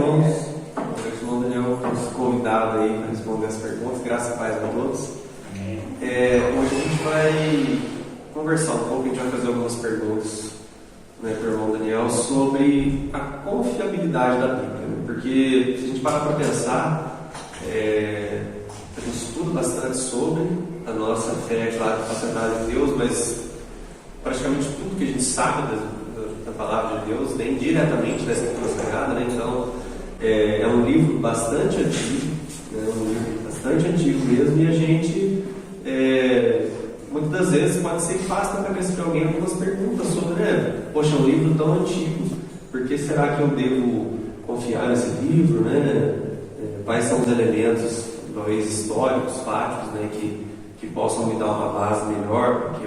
irmãos. O irmão Daniel foi nosso convidado aí para responder as perguntas. Graças a paz a todos. Hoje a gente vai conversar um pouco, a gente vai fazer algumas perguntas, né, para o irmão Daniel sobre a confiabilidade da Bíblia. Né? Porque se a gente parar para pensar, a gente estuda bastante sobre a nossa fé, claro, facilitada em Deus, mas praticamente tudo que a gente sabe da palavra de Deus vem diretamente da Escritura Sagrada, né? Então é um livro bastante antigo, né? Um livro bastante antigo mesmo, e a gente muitas das vezes pode ser fácil na cabeça de alguém algumas perguntas sobre, poxa, um livro tão antigo, por que será que eu devo confiar nesse livro, né? Quais são os elementos talvez históricos, fáticos, né, que possam me dar uma base melhor para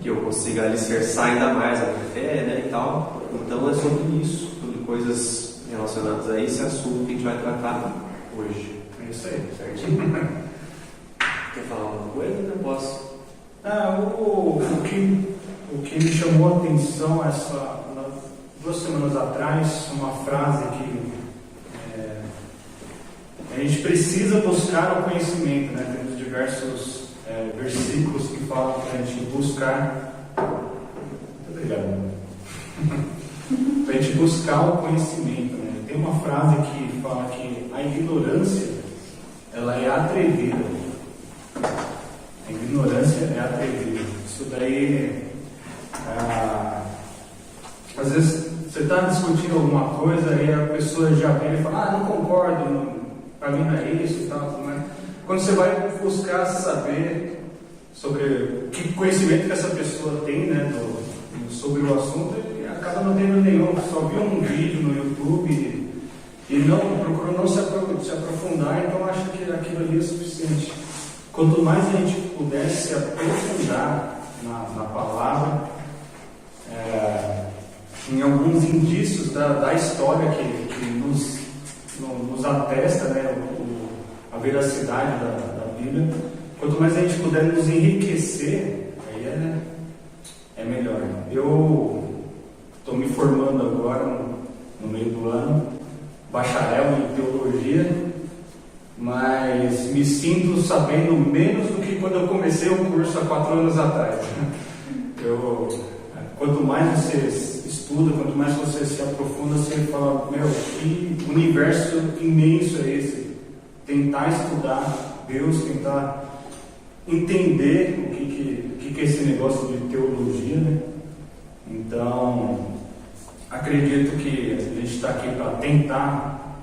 que eu consiga alicerçar ainda mais a minha fé, né, e tal. Então é sobre isso, sobre coisas relacionadas a esse assunto que a gente vai tratar hoje. É isso aí, certinho. Quer falar alguma coisa? Eu posso. O que me chamou a atenção 2 semanas atrás, uma frase que a gente precisa buscar o conhecimento, né? Temos diversos versículos que falam para a gente buscar. Muito obrigado. Para a gente buscar o conhecimento, né? Tem uma frase que fala que a ignorância, ela é atrevida. A ignorância é atrevida. Isso daí, às vezes você está discutindo alguma coisa e a pessoa já vem e fala, não concordo, para mim não é isso e tal, né? Quando você vai buscar saber sobre que conhecimento que essa pessoa tem, né, sobre o assunto, e acaba não tendo nenhum, só viu um vídeo no YouTube e não procurou não se aprofundar, então acha que aquilo ali é suficiente. Quanto mais a gente puder se aprofundar na palavra, em alguns indícios da história que nos atesta, né, a veracidade da Bíblia, quanto mais a gente puder nos enriquecer, aí é melhor. Eu estou me formando agora, no meio do ano, bacharel em teologia, mas me sinto sabendo menos do que quando eu comecei o curso há 4 anos atrás. Quanto mais você estuda, quanto mais você se aprofunda, você fala, que universo imenso é esse? Tentar estudar Deus, tentar entender o que é esse negócio de teologia, né? Então, acredito que a gente está aqui para tentar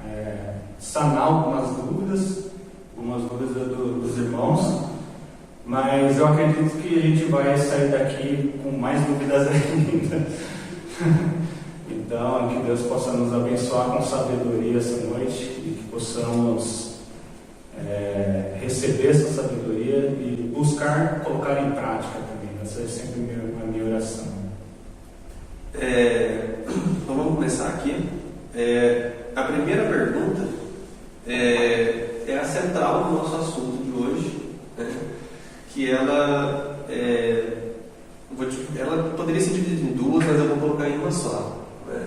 sanar algumas dúvidas dos irmãos, mas eu acredito que a gente vai sair daqui com mais dúvidas ainda. Então, que Deus possa nos abençoar com sabedoria essa noite e que possamos receber essa sabedoria e buscar colocar em prática também. Essa é sempre a minha oração. Então vamos começar aqui. A primeira pergunta é a central do nosso assunto de hoje, né? Que ela poderia ser dividida em 2, mas eu vou colocar em uma só, né?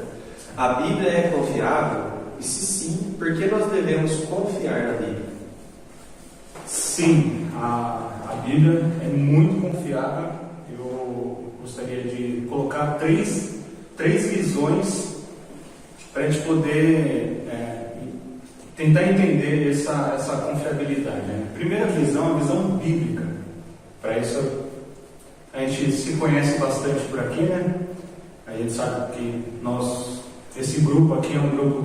A Bíblia é confiável? E se sim, por que nós devemos confiar na Bíblia? Sim, a Bíblia é muito confiável. Eu gostaria de colocar três visões para a gente poder tentar entender essa confiabilidade, né? Primeira visão, a visão bíblica. Para isso, a gente se conhece bastante por aqui, né? A gente sabe que esse grupo aqui é um grupo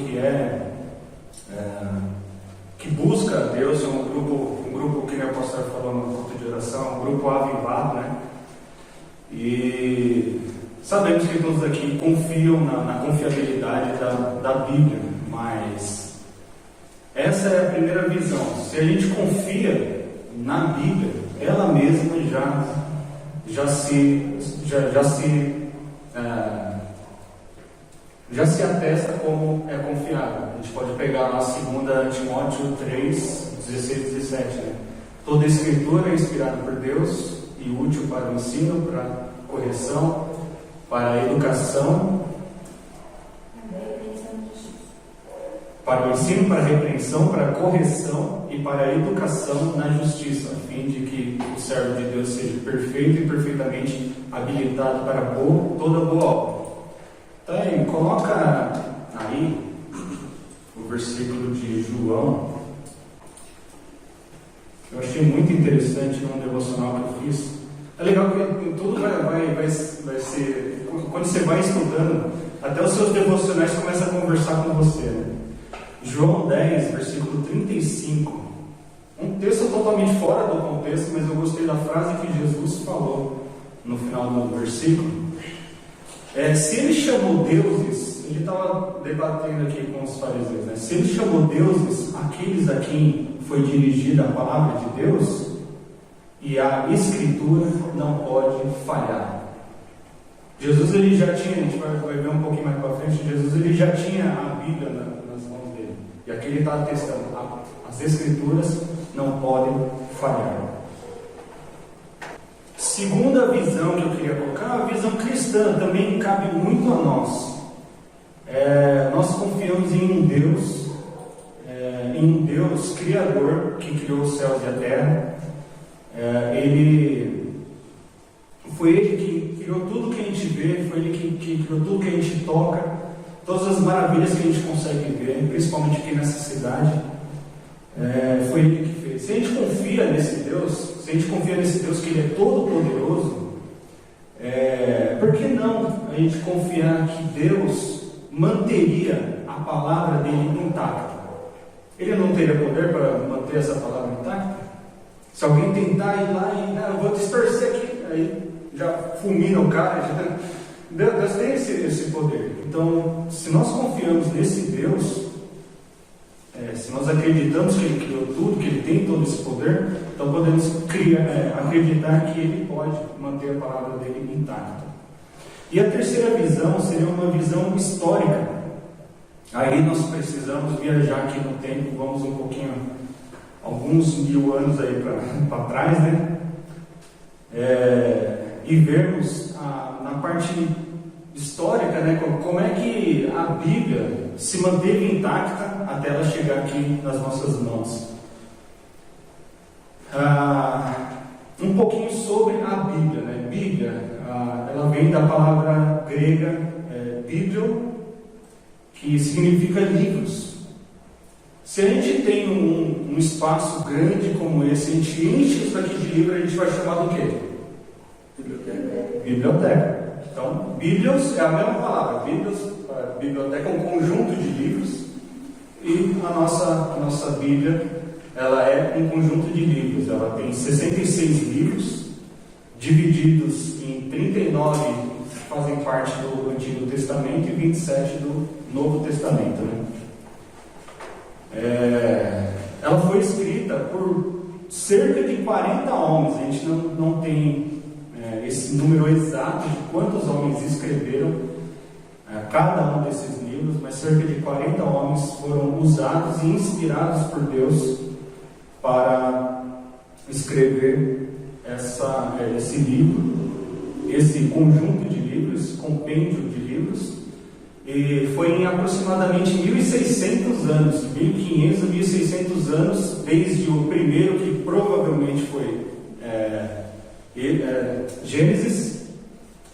que busca Deus, é um grupo que o pastor falou no culto de oração, um grupo avivado, né? E sabemos que todos aqui confiam na confiabilidade da Bíblia, mas essa é a primeira visão. Se a gente confia na Bíblia, ela mesma já se atesta como é confiável. A gente pode pegar lá 2 Timóteo 3, 16 e 17, né? Toda escritura é inspirada por Deus e útil para o ensino, para a correção, para a educação para o ensino, para a repreensão, para a correção e para a educação na justiça, a fim de que o servo de Deus seja perfeito e perfeitamente habilitado para toda boa obra. Então, aí, coloca aí o versículo de João. Eu achei muito interessante num devocional que eu fiz. É legal que tudo vai ser... Quando você vai estudando, até os seus devocionais começam a conversar com você, né? João 10, versículo 35. Um texto totalmente fora do contexto, mas eu gostei da frase que Jesus falou no final do versículo. Se ele chamou deuses, ele estava debatendo aqui com os fariseus, né? Se ele chamou deuses aqueles a quem foi dirigida a palavra de Deus, e a Escritura não pode falhar. Jesus, ele já tinha, a gente vai ver um pouquinho mais para frente, Jesus, ele já tinha a Bíblia nas mãos dele. E aqui ele está testando, as Escrituras não podem falhar. Segunda visão que eu queria colocar, a visão cristã, também cabe muito a nós. Nós confiamos em um Deus Criador, que criou os céus e a terra. Foi Ele que criou tudo que a gente vê, foi Ele que criou tudo que a gente toca, todas as maravilhas que a gente consegue ver, principalmente aqui nessa cidade. Foi Ele que fez. Se a gente confia nesse Deus, que Ele é todo poderoso, por que não a gente confiar que Deus manteria a palavra dele intacta? Ele não teria poder para manter essa palavra intacta? Se alguém tentar ir lá e eu vou distorcer aqui, aí já fulmina o cara. Deus tem esse poder. Então, se nós confiamos nesse Deus, se nós acreditamos que Ele criou tudo, que Ele tem todo esse poder, então podemos acreditar que Ele pode manter a palavra dele intacta. E a terceira visão seria uma visão histórica. Aí nós precisamos viajar aqui no tempo, vamos um pouquinho, alguns 1000 anos aí para trás, né? E vermos na parte histórica, né, como é que a Bíblia se manteve intacta até ela chegar aqui nas nossas mãos. Um pouquinho sobre a Bíblia, né? Bíblia, ela vem da palavra grega biblio, que significa livros. Se a gente tem um espaço grande como esse, a gente enche isso aqui de livro, a gente vai chamar do quê? Biblioteca. Então, Bíblios é a mesma palavra. Biblioteca é um conjunto de livros, e a nossa Bíblia, ela é um conjunto de livros. Ela tem 66 livros, divididos em 39 que fazem parte do Antigo Testamento e 27 do Novo Testamento, né? Ela foi escrita por cerca de 40 homens. A gente não tem esse número exato de quantos homens escreveram cada um desses livros, mas cerca de 40 homens foram usados e inspirados por Deus para escrever esse livro, esse conjunto de livros, esse compêndio de livros. E foi em aproximadamente 1.600 anos, 1.500 a 1.600 anos, desde o primeiro, que provavelmente foi Gênesis,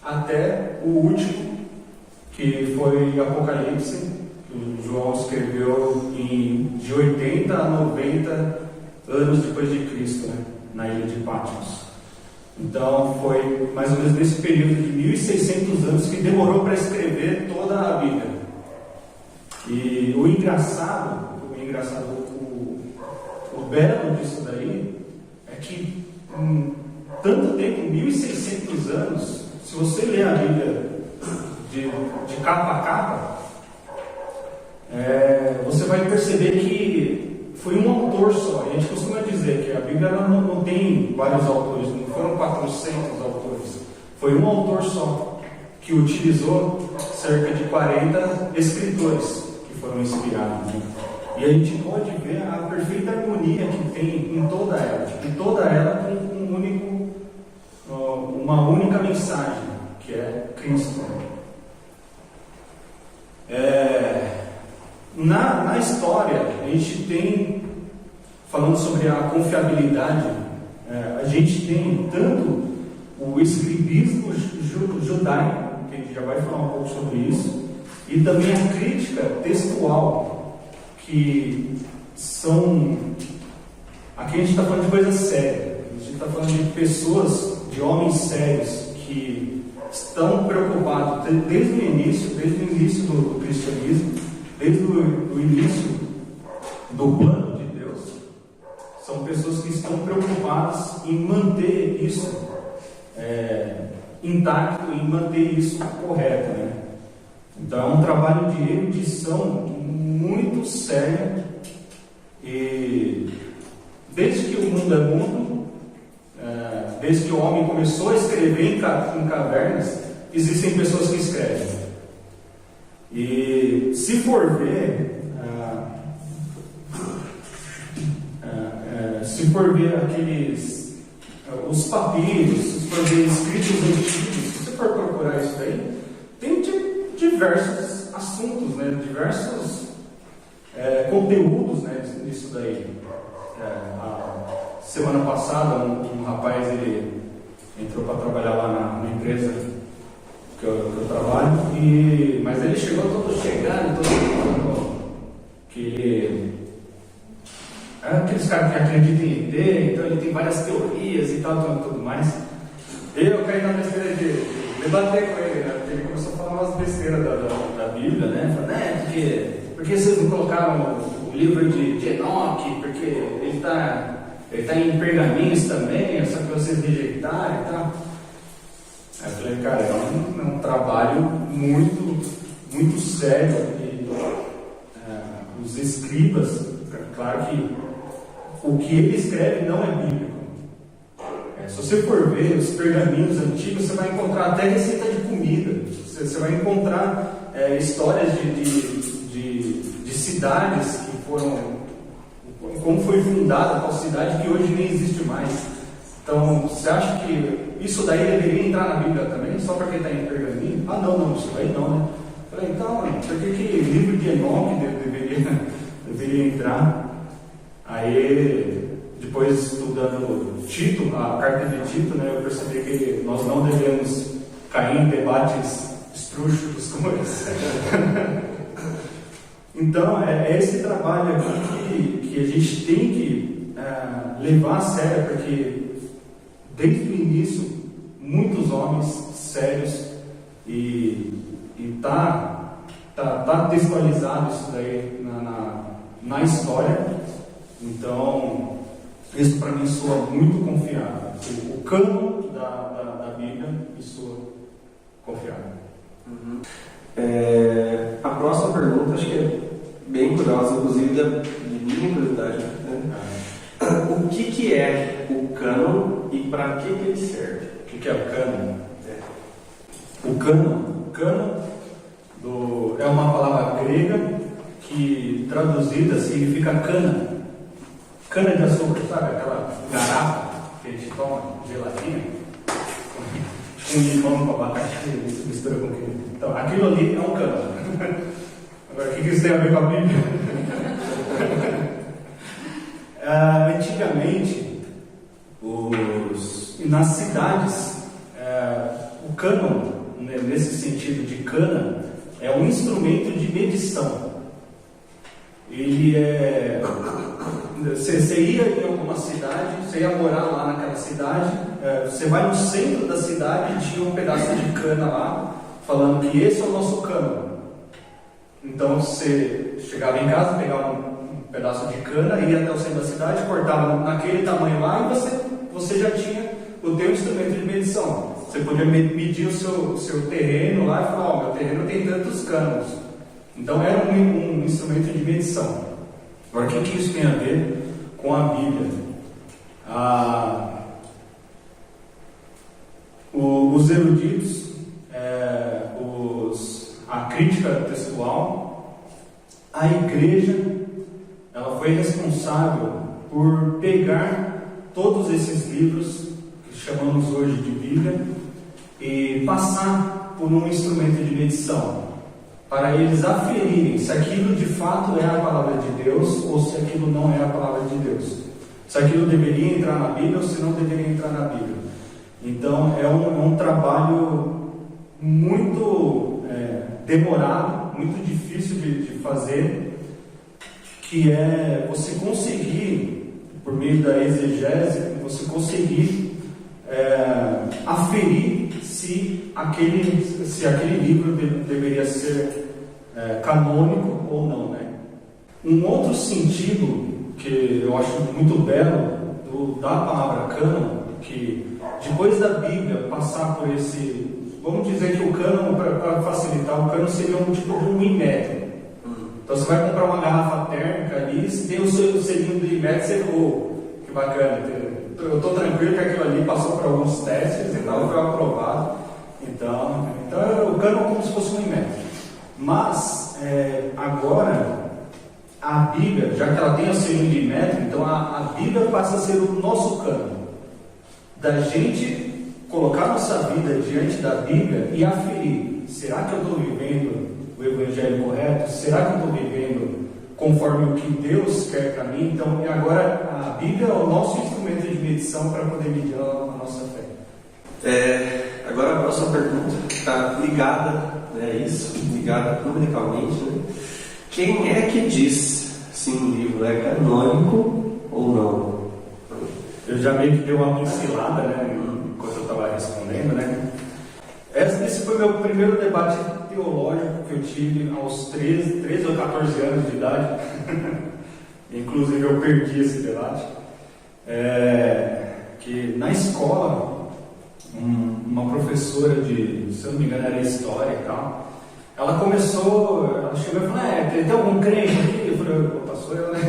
até o último, que foi Apocalipse, que João escreveu de 80 a 90 anos depois de Cristo, né, na ilha de Patmos. Então foi mais ou menos nesse período de 1.600 anos que demorou para escrever toda a Bíblia. E o belo disso daí é que tanto tempo, 1.600 anos, se você ler a Bíblia de capa a capa, você vai perceber que foi um autor só. A gente costuma dizer que a Bíblia não tem vários autores, não foram 400 autores. Foi um autor só que utilizou cerca de 40 escritores que foram inspirados, né? E a gente pode ver a perfeita harmonia que tem em toda ela. Em toda ela tem uma única mensagem, que é Cristo. Na história, a gente tem, falando sobre a confiabilidade, a gente tem tanto o escribismo judaico, que a gente já vai falar um pouco sobre isso, e também a crítica textual, que são... Aqui a gente está falando de coisa séria, a gente está falando de pessoas, de homens sérios, que estão preocupados desde o início do cristianismo, desde o início do plano de Deus. São pessoas que estão preocupadas em manter isso intacto, em manter isso correto, né? Então é um trabalho de erudição muito sério, e desde que o mundo é mundo, desde que o homem começou a escrever em cavernas, existem pessoas que escrevem. E se for ver, os papiros, se for ver escritos antigos, se você for procurar isso daí, tem diversos assuntos, né? Diversos conteúdos, né, nisso daí. A semana passada, um rapaz, ele entrou para trabalhar lá na empresa que eu trabalho, mas ele chegou todo que aqueles caras que acreditam em ET, então ele tem várias teorias e tal, tudo mais. Eu caí na besteira de debater com ele, né? Porque ele começou a falar umas besteiras da Bíblia, né? Falei, porque vocês não colocaram o livro de Enoque, porque ele está em pergaminhos também, só que vocês rejeitaram e tal. Aí eu falei, cara, é um trabalho muito sério. E, os escribas, claro que o que ele escreve não é bíblico. Se você for ver os pergaminhos antigos, você vai encontrar até receita de comida. Você vai encontrar histórias de cidades que foram... Como foi fundada a cidade que hoje nem existe mais. Então, você acha que isso daí deveria entrar na Bíblia também? Só porque está em pergaminho? Não, isso daí não, né? Falei, então, por que livro de Enoque deveria entrar? Aí, depois estudando Tito, a carta de Tito, né, eu percebi que nós não devemos cair em debates estrúxulos como esse. Então, é esse trabalho aqui que a gente tem que levar a sério, porque desde o início, muitos homens sérios, e tá textualizado isso daí na história. Então, isso para mim soa muito confiável. O cânon da Bíblia me soa confiável. Uhum. A próxima pergunta, acho que é bem curiosa, inclusive de minha curiosidade, né? O que é o cânon e para que ele serve? O que é o cânon? O cânon é uma palavra grega que traduzida significa cana de açúcar, sabe? Aquela garrafa que a gente toma, gelatina, com limão, com abacaxi, mistura com aquilo. Então, aquilo ali é um cânon. Agora, o que isso tem a ver com a Bíblia? Antigamente, nas cidades, o cânon, né, nesse sentido de cana, é um instrumento de medição. Ele você ia em alguma cidade, você ia morar lá naquela cidade, você vai no centro da cidade e tinha um pedaço de cana lá, falando que esse é o nosso cânon. Então você chegava em casa, pegava um pedaço de cana, ia até o centro da cidade, cortava naquele tamanho lá e você já tinha o teu instrumento de medição. Você podia medir o seu terreno lá e falar, meu terreno tem tantos canos. Então era um instrumento de medição. Agora, o que isso tem a ver com a Bíblia? Os eruditos, a crítica textual, a igreja, ela foi responsável por pegar todos esses livros que chamamos hoje de Bíblia e passar por um instrumento de medição. para eles aferirem se aquilo de fato é a palavra de Deus ou se aquilo não é a palavra de Deus. Se aquilo deveria entrar na Bíblia ou se não deveria entrar na Bíblia. Então é um trabalho muito demorado, muito difícil de fazer, que é você conseguir, por meio da exegese, você conseguir aferir se aquele livro deveria ser canônico ou não, né? Um outro sentido que eu acho muito belo da palavra cânon, que depois da Bíblia passar por esse, vamos dizer que o cânon, para facilitar, o cânon seria um tipo de um Inmetro. Então você vai comprar uma garrafa térmica ali, se tem o seu selinho do Inmetro, você, que bacana, eu estou tranquilo que aquilo ali passou por alguns testes e tal, foi aprovado. Então o cânon é como se fosse um Inmetro. Mas agora a Bíblia, já que ela tem o selinho de Inmetro, então a Bíblia passa a ser o nosso cânon, da gente colocar nossa vida diante da Bíblia e aferir: será que eu estou vivendo o Evangelho correto? Será que eu estou vivendo conforme o que Deus quer para mim? Então agora a Bíblia é o nosso instrumento de medição para poder medir a nossa fé. Agora a próxima pergunta está ligada a isso, ligada numericalmente, né? Quem é que diz se um livro é canônico ou não? Eu já meio que dei uma pincelada, né, enquanto eu estava respondendo, né? Esse foi meu primeiro debate teológico que eu tive aos 13 ou 14 anos de idade. Inclusive eu perdi esse debate. Que na escola, uma professora se eu não me engano era história e tal, ela chegou e falou: tem algum crente aqui? Eu falei: opa, sou eu, né?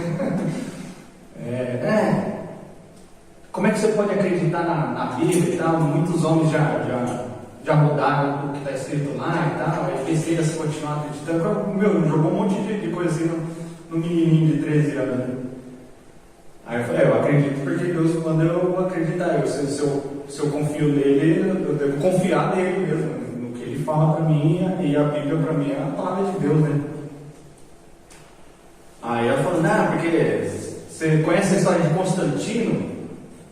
Como é que você pode acreditar na Bíblia e tal? Muitos homens já mudaram o que está escrito lá e tal, aí pensei em continuar acreditando. Jogou um monte de coisa assim no menininho de 13 anos, né? Aí eu falei: eu acredito porque Deus manda eu acreditar. Se eu confio nele, eu devo confiar nele mesmo, no que ele fala para mim, e a Bíblia para mim é a palavra de Deus, né? Aí ela falou: não, porque você conhece a história de Constantino?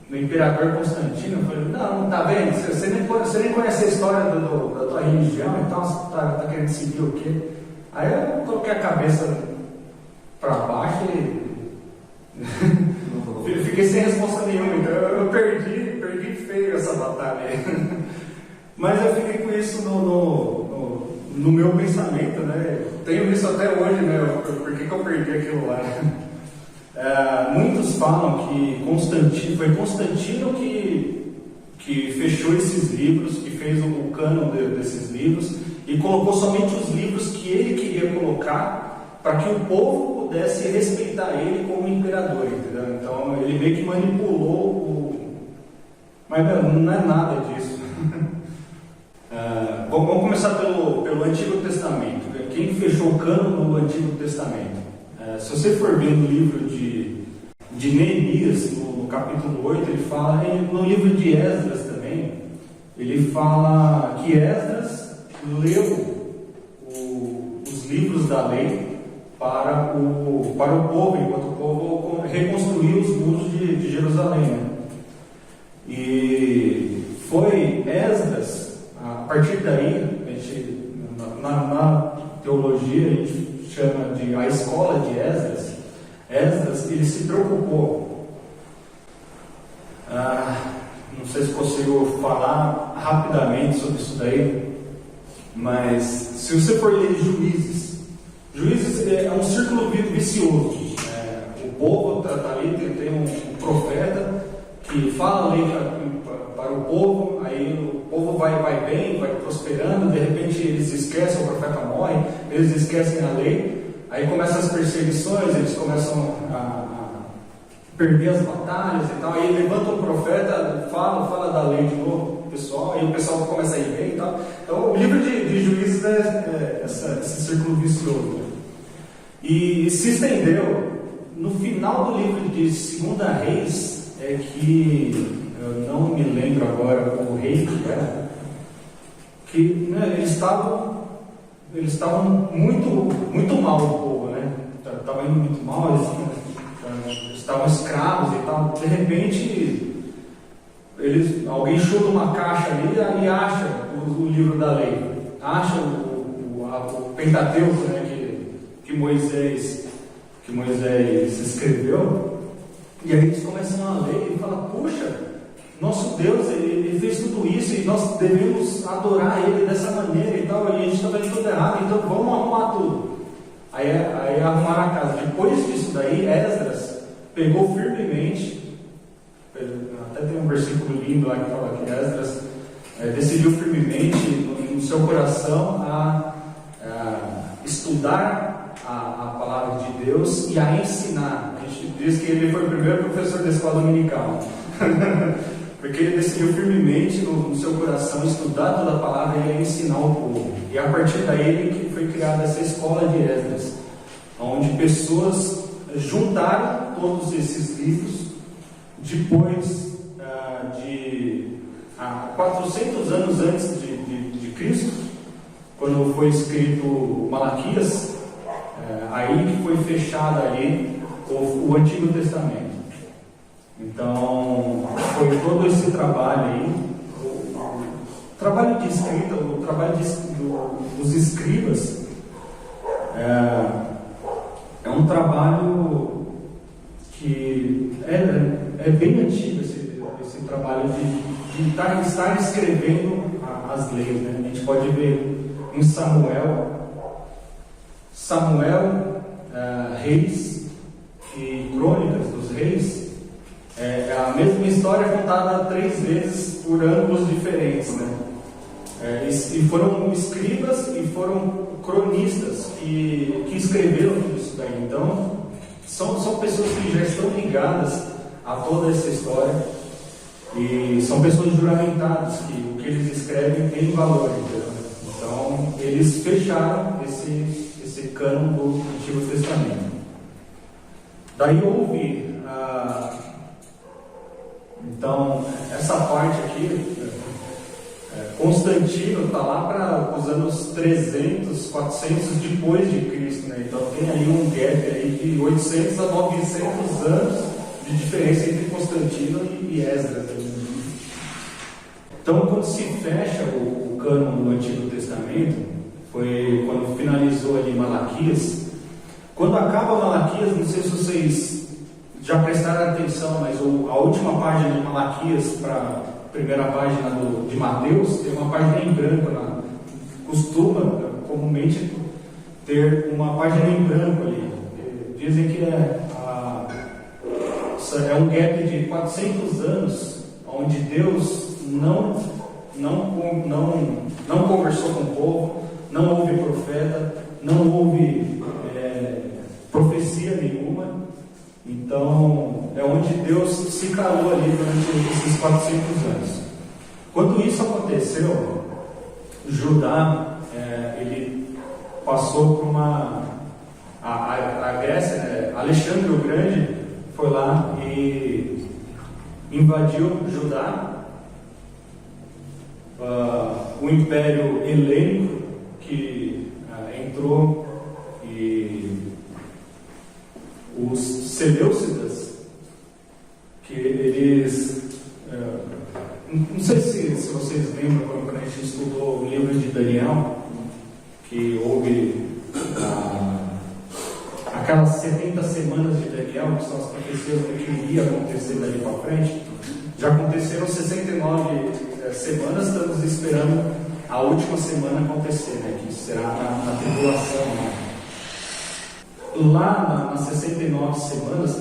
Do imperador Constantino? Eu falei: não tá vendo? Você nem conhece a história da tua religião, então você tá querendo seguir o quê? Aí eu coloquei a cabeça para baixo e fiquei sem resposta nenhuma. Então eu perdi feio essa batalha aí. Mas eu fiquei com isso no meu pensamento, né? Tenho isso até hoje, né? Por que eu perdi aquilo lá? Muitos falam que foi Constantino que fechou esses livros, que fez o cânon desses livros e colocou somente os livros que ele queria colocar para que o povo pudesse respeitar ele como imperador, entendeu? Então ele meio que manipulou mas não é nada disso. Vamos começar pelo Antigo Testamento. Quem fechou o cânon no Antigo Testamento? Se você for ver no livro de Neemias, no capítulo 8, ele fala, no livro de Esdras também, ele fala que Esdras leu os livros da lei para o povo, enquanto o povo reconstruiu os muros de Jerusalém, né? E foi Esdras, a partir daí, na teologia a gente chama de a escola de Esdras. Esdras, ele se preocupou. Não sei se consigo falar rapidamente sobre isso daí, mas se você for ler Juízes é um círculo vicioso. O povo está ali, tem um profeta que fala a lei para o povo, aí o povo vai bem, vai prosperando, de repente eles esquecem, o profeta morre, eles esquecem a lei, aí começam as perseguições, eles começam a perder as batalhas e tal, aí levanta um profeta, fala da lei de novo, pessoal, aí o pessoal começa a ir bem e tal. Então o livro de Juízes é esse círculo vicioso. E se estendeu. No final do livro de 2 Reis, que eu não me lembro agora o rei que era, que eles estavam eles estavam muito mal, o povo, né? Estava indo muito mal, eles estavam escravos e tal. De repente, alguém chuta uma caixa ali e acha o livro da lei, acha o Pentateuco, né, que Moisés escreveu, e aí eles começam a ler e falam: puxa, nosso Deus, ele fez tudo isso e nós devemos adorar Ele dessa maneira e tal, e a gente está fazendo tudo errado, então vamos arrumar tudo. Aí arrumaram a casa. Depois disso daí, Esdras pegou firmemente, até tem um versículo lindo lá que fala que Esdras decidiu firmemente no seu coração a estudar a palavra de Deus e a ensinar. A gente diz que ele foi o primeiro professor da escola dominical. Porque ele decidiu firmemente no seu coração estudar toda a palavra e ensinar o povo. E a partir daí que foi criada essa escola de Esdras, onde pessoas juntaram todos esses livros depois de 400 anos antes de Cristo, quando foi escrito Malaquias, aí que foi fechado ali o Antigo Testamento. Então, foi todo esse trabalho aí, o trabalho de escrita, o trabalho dos escribas, é um trabalho que é bem antigo, esse trabalho de estar escrevendo as leis, né? A gente pode ver em Samuel, Reis e Crônicas dos Reis. É a mesma história contada 3 vezes por ângulos diferentes, né? E foram escribas e foram cronistas que escreveram tudo isso daí. Então, são pessoas que já estão ligadas a toda essa história e são pessoas juramentadas que o que eles escrevem tem valor, entendeu? Então, eles fecharam esse cânon do Antigo Testamento. Daí houve então, essa parte aqui, Constantino está lá para os anos 300, 400 depois de Cristo, né? Então tem aí um gap aí de 800 a 900 anos de diferença entre Constantino e Esdras. Então, quando se fecha o cânon do Antigo Testamento, foi quando finalizou ali Malaquias. Quando acaba Malaquias, não sei se vocês já prestaram atenção, mas a última página de Malaquias para a primeira página de Mateus tem uma página em branco lá. Costuma, comumente, ter uma página em branco ali. Dizem que é um gap de 400 anos, onde Deus não conversou com o povo, não houve profeta, não houve profecia nenhuma. Então, é onde Deus se calou ali durante esses 400 anos. Quando isso aconteceu, Judá, ele passou por a Grécia, né? Alexandre o Grande foi lá e invadiu Judá. O Império Helênico, que entrou, e os Seleucidas, que eles, não sei se vocês lembram quando a gente estudou o livro de Daniel, que houve aquelas 70 semanas de Daniel, que são as profecias do que iria acontecer dali para frente. Já aconteceram 69 semanas, estamos esperando a última semana acontecer, né, que será na tribulação, né? Lá nas 69 semanas,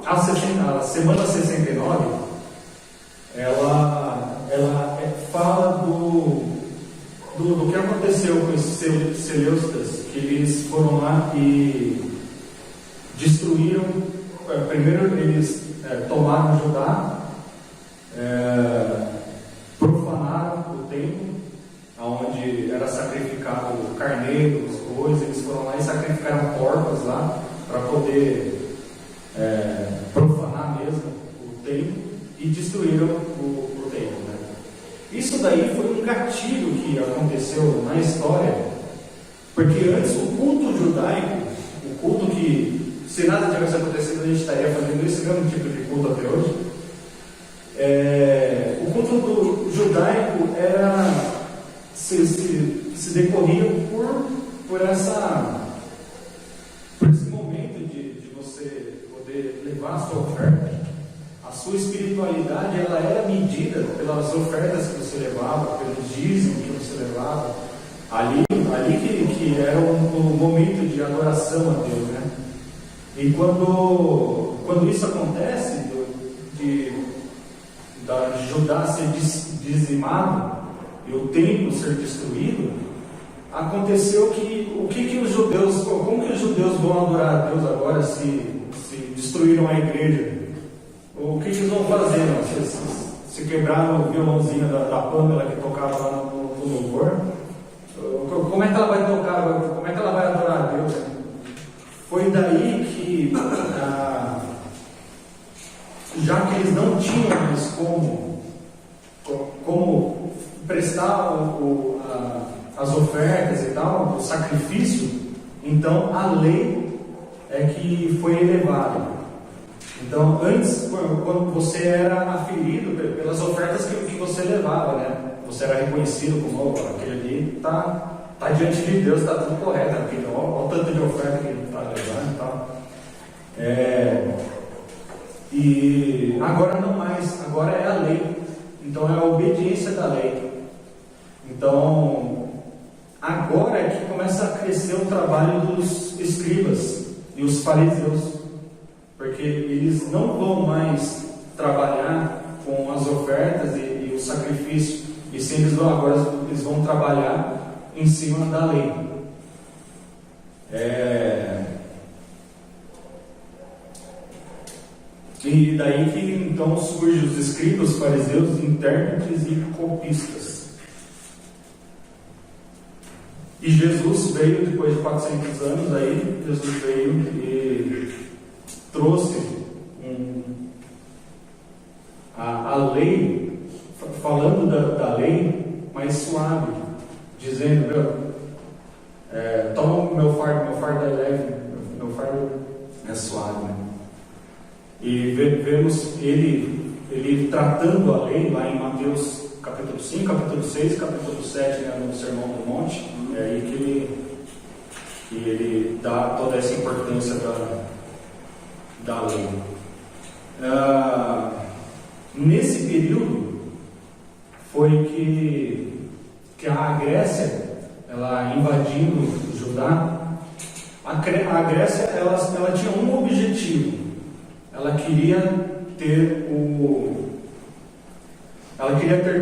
a semana 69, ela fala do que aconteceu com esses Seleucidas, que eles foram lá e destruíram. Primeiro eles tomaram Judá, profanaram o templo, onde era sacrificado carneiros, coisas. Eles foram lá e sacrificaram porcos lá para poder profanar mesmo o templo e destruíram o templo, né? Isso daí foi um gatilho que aconteceu na história Porque antes o culto judaico, o culto que, se nada tivesse acontecido, a gente estaria fazendo esse mesmo tipo de culto até hoje. O culto do judaico era, se decorria por esse momento de você poder levar a sua oferta. A sua espiritualidade, ela era medida pelas ofertas que você levava, pelos dízimos que você levava. Ali que era um momento de adoração a Deus, né? E quando isso acontece, de Judá ser dizimado e o templo ser destruído, aconteceu que como que os judeus vão adorar a Deus agora se destruíram a igreja? O que eles vão fazer? Se quebraram o violãozinho da Pamela que tocava lá no louvor? Como é que ela vai tocar? Como é que ela vai adorar a Deus? Foi daí que, já que eles não tinham mais como prestar as ofertas e tal, o sacrifício, então a lei é que foi elevada. Então, antes, quando você era aferido pelas ofertas que você levava, né? Você era reconhecido como aquele ali está diante de Deus, está tudo correto, olha o tanto de oferta que ele está levando e tal. E agora não mais, agora é a lei. Então é a obediência da lei. Então, agora é que começa a crescer o trabalho dos escribas e os fariseus. Porque eles não vão mais trabalhar com as ofertas e o sacrifício, e sim agora eles vão trabalhar em cima da lei. E daí que então surgem os escribas, fariseus, intérpretes e copistas. E Jesus veio, depois de 400 anos, aí Jesus veio e trouxe a lei, falando da lei, mais suave, dizendo: toma meu fardo é leve, meu fardo é suave. Né? E vemos ele tratando a lei lá em Mateus capítulo 5, capítulo 6, capítulo 7, né, no Sermão do Monte. É aí que ele dá toda essa importância da lei. Nesse período foi que a Grécia, ela invadindo Judá, a Grécia ela tinha um objetivo. Ela queria ter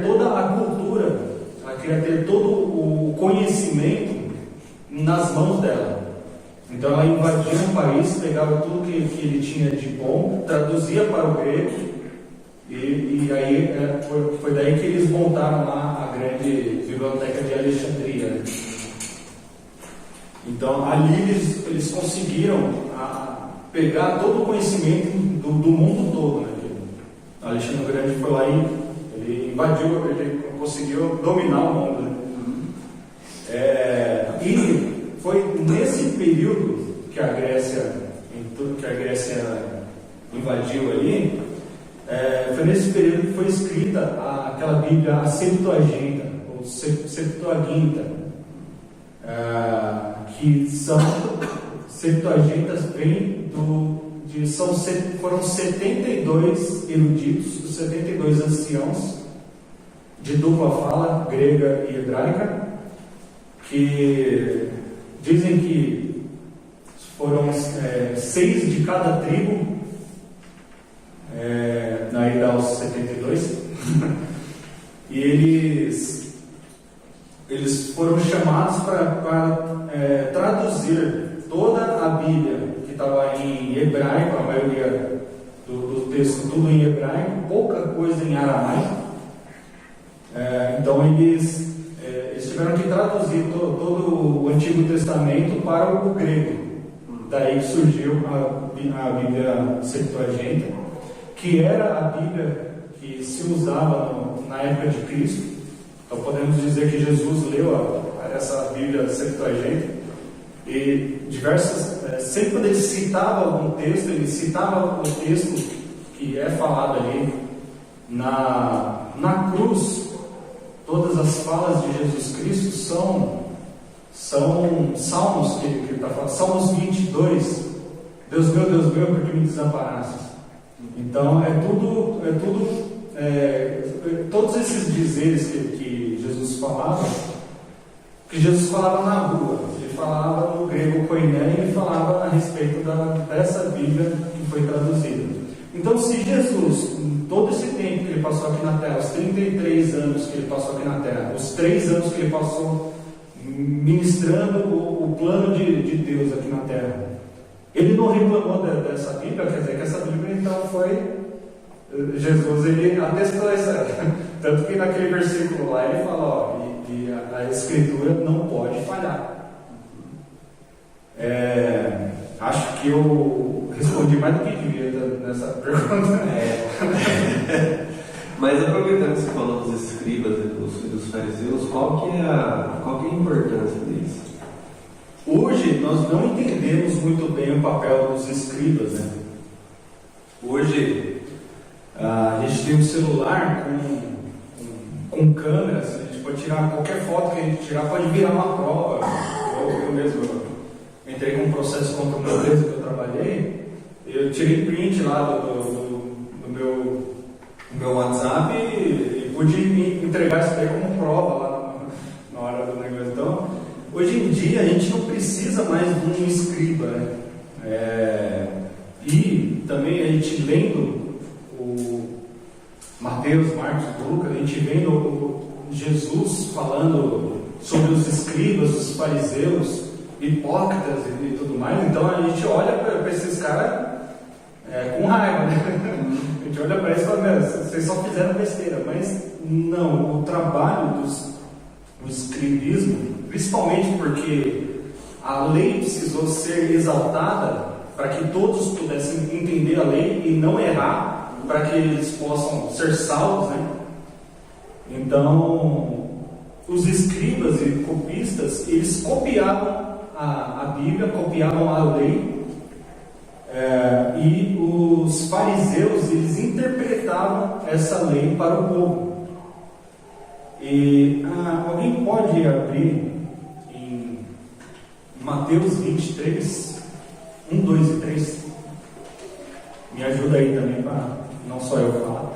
toda a cultura, ela queria ter todo o conhecimento nas mãos dela. Então ela invadia o país, pegava tudo que ele tinha de bom, traduzia para o grego, e aí foi daí que eles montaram lá a grande biblioteca de Alexandria. Então ali eles conseguiram pegar todo o conhecimento do mundo todo. Né? Alexandre o Grande foi lá e ele invadiu, ele conseguiu dominar o mundo. Né? E foi nesse período que a Grécia invadiu ali, foi nesse período que foi escrita aquela Bíblia, a Septuaginta, ou Septuaginta, que são Septuagintas foram 72 eruditos, os 72 anciãos de dupla fala, grega e hebraica, que dizem que foram 6 de cada tribo, daí dá os 72, e eles foram chamados para traduzir toda a Bíblia, que estava em hebraico, a maioria do texto tudo em hebraico, pouca coisa em aramaico. Então eles tiveram que traduzir todo o Antigo Testamento para o grego. Daí surgiu a Bíblia Septuaginta, que era a Bíblia que se usava na época de Cristo. Então podemos dizer que Jesus leu essa Bíblia Septuaginta. E sempre quando ele citava algum texto, ele citava o texto que é falado ali na cruz. Todas as falas de Jesus Cristo são salmos que ele está falando. Salmos 22, Deus meu, por que me desamparastes? Então todos esses dizeres que Jesus falava, na rua, ele falava no grego koiné, e ele falava a respeito dessa Bíblia que foi traduzida. Então, se Jesus, em todo esse tempo que ele passou aqui na Terra, os 33 anos que ele passou aqui na Terra, os 3 anos que ele passou ministrando o plano de Deus aqui na Terra, ele não reclamou dessa Bíblia, quer dizer que essa Bíblia então foi... Jesus, ele atestou essa, tanto que naquele versículo lá ele fala, a Escritura não pode falhar. Acho que eu respondi mais do que devia nessa pergunta. Mas aproveitando que você falou dos escribas e dos fariseus, qual que é a importância deles? Hoje nós não entendemos muito bem o papel dos escribas, né? Hoje a gente tem um celular com câmeras, a gente pode tirar qualquer foto que a gente tirar, pode virar uma prova. Eu mesmo entrei com um processo contra uma empresa que eu trabalhei, eu tirei print lá do meu WhatsApp e pude entregar isso daí como prova lá na hora do negócio. Então, hoje em dia a gente não precisa mais de um escriba, né? E também a gente lendo Mateus, Marcos, Lucas, a gente vendo Jesus falando sobre os escribas, os fariseus, hipócritas e tudo mais. Então a gente olha para esses caras com raiva, né? A gente olha para eles e fala, vocês só fizeram besteira. Mas não, o trabalho do escribismo, principalmente porque a lei precisou ser exaltada para que todos pudessem entender a lei e não errar, para que eles possam ser salvos, né? Então, os escribas e copistas, eles copiavam a Bíblia, copiavam a lei, e os fariseus, eles interpretavam essa lei para o povo. E alguém pode abrir em Mateus 23, 1, 2 e 3? Me ajuda aí também para não só eu falar.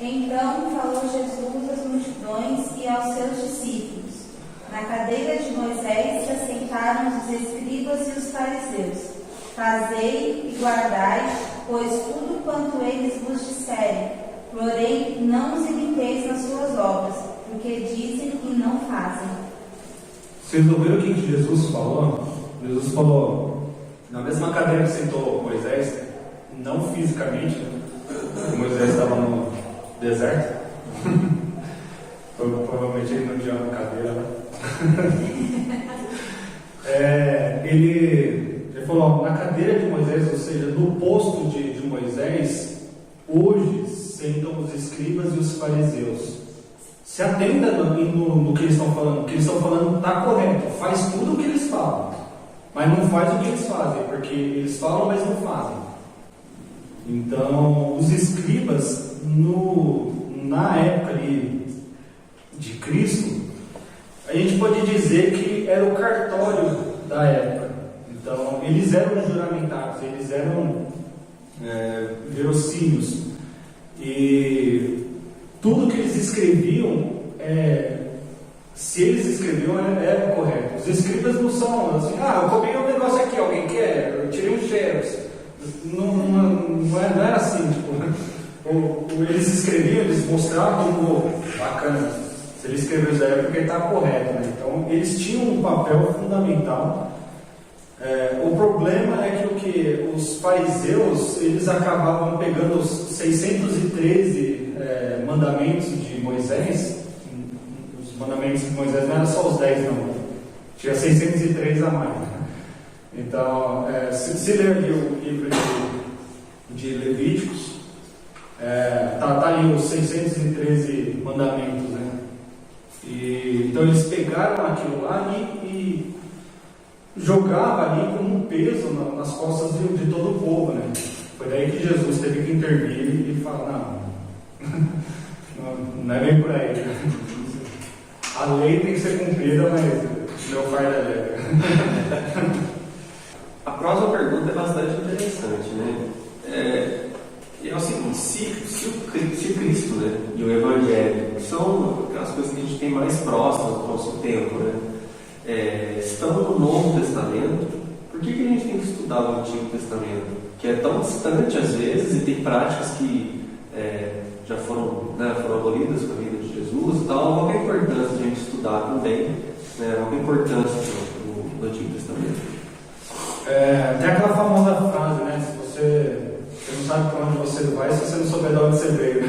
Então falou Jesus às multidões e aos seus discípulos. Na cadeira de Moisés se assentaram os escribas e os fariseus. Fazei e guardai, pois tudo quanto eles vos disserem, porém não os imiteis nas suas obras, porque dizem e não fazem. Vocês ouviram o que Jesus falou? Jesus falou, na mesma cadeira que sentou Moisés, não fisicamente, né? Moisés estava no deserto. Provavelmente ele não tinha uma cadeira lá. Ele falou, na cadeira de Moisés, ou seja, no posto de Moisés, hoje sentam os escribas e os fariseus. Se atenda no que eles estão falando. O que eles estão falando está correto. Faz tudo o que eles falam, mas não faz o que eles fazem, porque eles falam, mas não fazem. Então, os escribas, na época ali de Cristo, a gente pode dizer que era o cartório da época. Então, eles eram juramentados, eles eram verossímios. E tudo que eles escreviam, se eles escreviam, era correto. Os escribas não são assim, eu copiei um negócio aqui, alguém quer? Eu tirei um xerox. Não era assim, tipo, eles escreviam, eles mostravam como bacana. Se ele escreveu isso daí é porque está correto, né? Então, eles tinham um papel fundamental. O problema é que os fariseus, eles acabavam pegando os 613 mandamentos de Moisés. Os mandamentos de Moisés não eram só os 10, não. Tinha 603 a mais. Então, se ler ali o livro de Levíticos, Tá ali os 613 mandamentos, né? Então eles pegaram aquilo lá e jogavam ali como um peso nas costas de todo o povo, né? Foi daí que Jesus teve que intervir e falar, não é bem por aí. A lei tem que ser cumprida, mas meu pai é leve. A próxima pergunta é bastante interessante, né? É o seguinte, se o Cristo, né, e o Evangelho são aquelas coisas que a gente tem mais próximas do nosso tempo, né? Estão no Novo Testamento, por que a gente tem que estudar o Antigo Testamento? Que é tão distante às vezes e tem práticas que já foram abolidas com a vida de Jesus e tal. Qual é a importância de a gente estudar também, né? Qual é a importância do Antigo Testamento? Tem aquela famosa frase, né? Se você não sabe para onde você vai, se você não souber de onde você veio.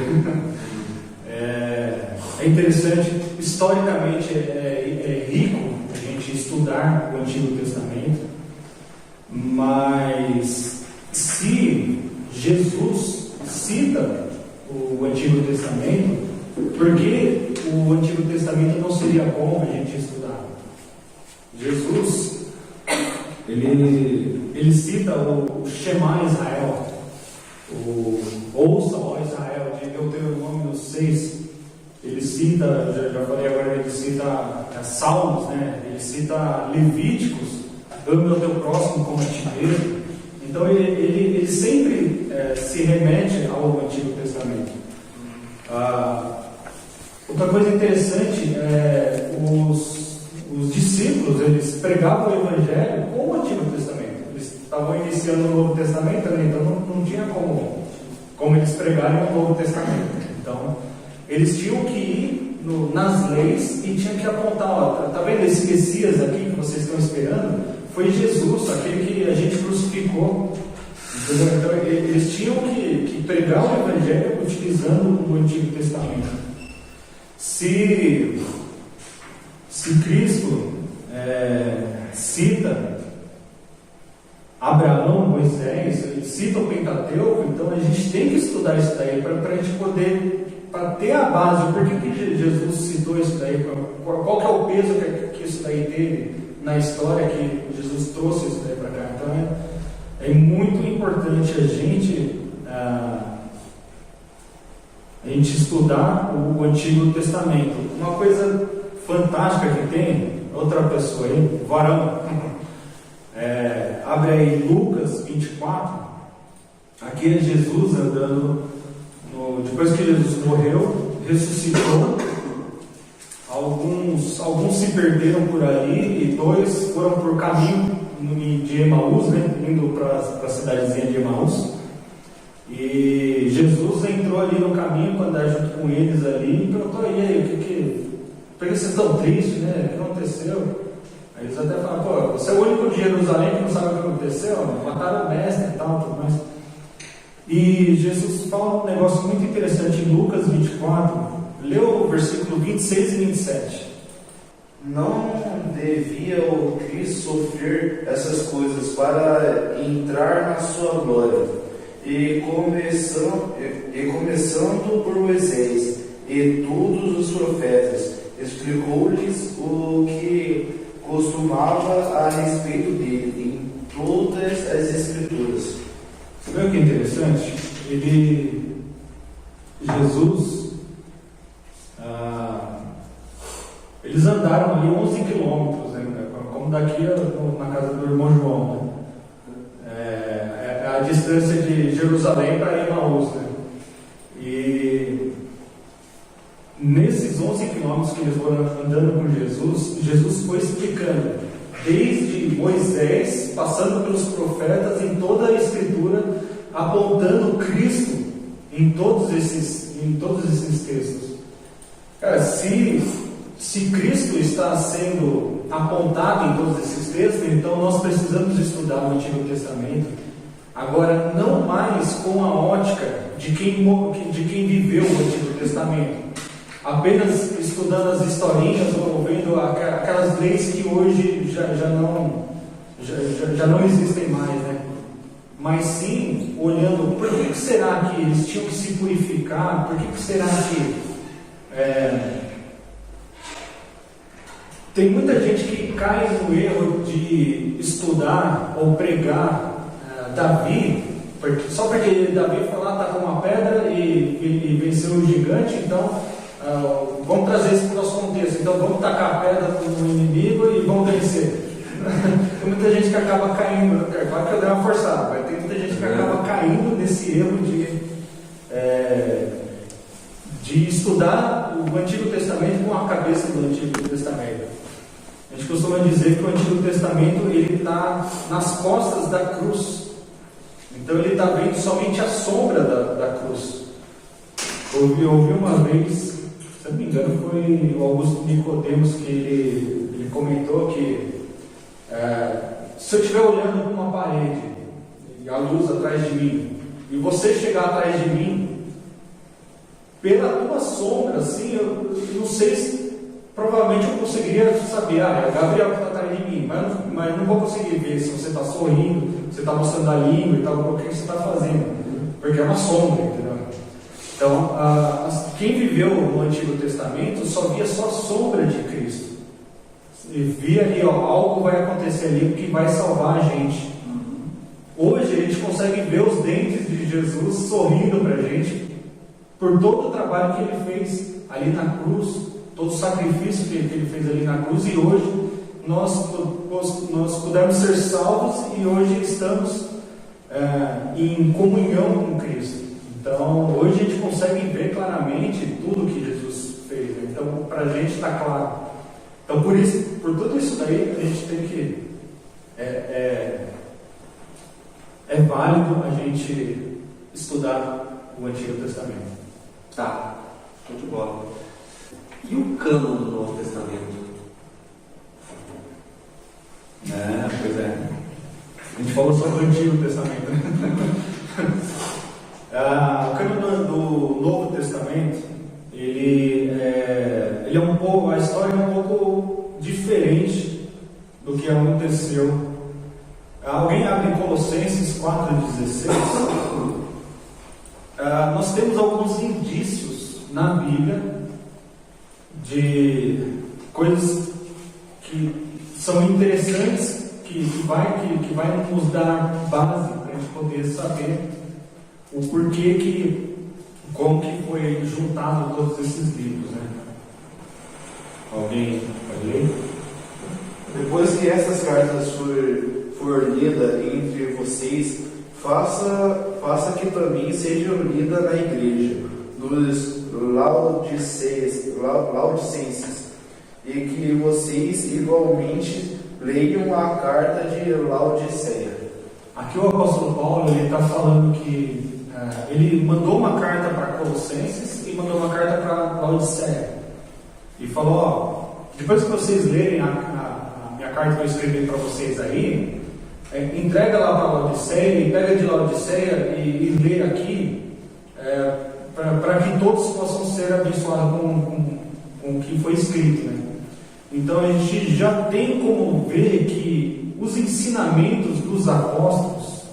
É interessante, historicamente é rico a gente estudar o Antigo Testamento, mas se Jesus cita o Antigo Testamento, por que o Antigo Testamento não seria bom a gente estudar? Jesus, ele cita o Shema Israel, ouça, ó Israel, de Deuteronômio 6. Ele cita, já falei agora, ele cita Salmos, né? Ele cita Levíticos, ame o teu próximo como a ti mesmo. Então ele sempre se remete ao Antigo Testamento. Outra coisa interessante é os discípulos, eles pregavam o Evangelho com o Antigo Testamento. Eles estavam iniciando o Novo Testamento, né? Então não tinha como eles pregarem o Novo Testamento. Então eles tinham que ir nas leis e tinham que apontar, tá vendo esse Messias aqui que vocês estão esperando? Foi Jesus, aquele que a gente crucificou. Entendeu? Então eles tinham que pregar o Evangelho utilizando o Antigo Testamento. Se Cristo cita Abraão, Moisés, ele cita o Pentateuco, então a gente tem que estudar isso daí para a gente poder, para ter a base. Por que Jesus citou isso daí? Qual que é o peso que isso daí teve na história que Jesus trouxe isso daí para cá? Então é muito importante a gente estudar o Antigo Testamento. Uma coisa fantástica que tem, outra pessoa aí, varão, abre aí Lucas 24. Aqui é Jesus andando, depois que Jesus morreu, ressuscitou. Alguns se perderam por ali e 2 foram por caminho de Emaús, né, indo para a cidadezinha de Emaús. E Jesus entrou ali no caminho para andar junto com eles ali e perguntou: e aí, por que vocês estão tristes, né? O que aconteceu? Aí eles até falaram: pô, você é o único de Jerusalém que não sabe o que aconteceu, mataram o mestre e tal, tudo mais. E Jesus fala um negócio muito interessante em Lucas 24. Leu o versículo 26 e 27. Não devia o Cristo sofrer essas coisas para entrar na sua glória. E começando por Moisés e todos os profetas, explicou-lhes o que costumava a respeito dele em todas as Escrituras. Você vê o que é interessante? Jesus, eles andaram ali 11 quilômetros, né? Como daqui na casa do irmão João, né? A distância de Jerusalém para Emaús, né? E nesses 11 quilômetros que eles foram andando com Jesus foi explicando, desde Moisés, passando pelos profetas, em toda a Escritura, apontando Cristo em todos esses textos. Cara, se Cristo está sendo apontado em todos esses textos, então nós precisamos estudar o Antigo Testamento. Agora, não mais com a ótica de quem viveu o Antigo Testamento, apenas estudando as historinhas ou vendo aquelas leis que hoje já não existem mais, né? mas sim olhando por que será que eles tinham que se purificar, por que será que tem muita gente que cai no erro de estudar ou pregar Davi, só porque Davi foi lá, tacou uma pedra e venceu o gigante, então vamos trazer isso para o nosso contexto, então vamos tacar a pedra no inimigo e vamos vencer. Tem muita gente que acaba caindo, claro que eu dei uma forçada, mas tem muita gente que acaba caindo nesse erro de estudar o Antigo Testamento com a cabeça do Antigo Testamento. A gente costuma dizer que o Antigo Testamento ele está nas costas da cruz, então ele está vendo somente a sombra da cruz. Eu ouvi uma vez, se não me engano, foi o Augusto Nicodemos que ele comentou que se eu estiver olhando para uma parede e a luz atrás de mim, e você chegar atrás de mim, pela tua sombra, assim, eu não sei se provavelmente eu conseguiria saber, é o Gabriel que está atrás de mim, mas não vou conseguir ver se você está sorrindo, se está mostrando a língua e tal, o que você está fazendo, porque é uma sombra, entendeu? Então, quem viveu no Antigo Testamento só via só a sombra de Cristo. E via ali, algo vai acontecer ali que vai salvar a gente. Hoje a gente consegue ver os dentes de Jesus sorrindo para a gente, por todo o trabalho que ele fez ali na cruz, todo o sacrifício que ele fez ali na cruz, e hoje nós pudemos ser salvos e hoje estamos em comunhão com Cristo. Então hoje a gente consegue ver claramente tudo que Jesus fez, né? Então para a gente está claro. Então por tudo isso daí a gente tem que é válido a gente estudar o Antigo Testamento. Tá, muito bom. E o cânon do Novo Testamento? Pois é. A gente falou só do Antigo Testamento. O cânon do Novo Testamento, ele é um pouco, a história é um pouco diferente do que aconteceu. Alguém abre Colossenses 4,16. Nós temos alguns indícios na Bíblia de coisas que são interessantes, que vai nos dar base para a gente poder saber o porquê como que foi juntado todos esses livros, né? Alguém pode ler? Depois que essas cartas for lida entre vocês, faça que também sejam lidas na igreja dos Laodicenses, e que vocês igualmente leiam a carta de Laodiceia. Aqui o apóstolo Paulo está falando que ele mandou uma carta para Colossenses e mandou uma carta para Laodiceia, e falou: depois que vocês lerem a minha carta que eu escrevi para vocês aí, entrega lá para Laodiceia e pega de Laodiceia e lê aqui, para que todos possam ser abençoados com o que foi escrito, né? Então a gente já tem como ver que os ensinamentos dos apóstolos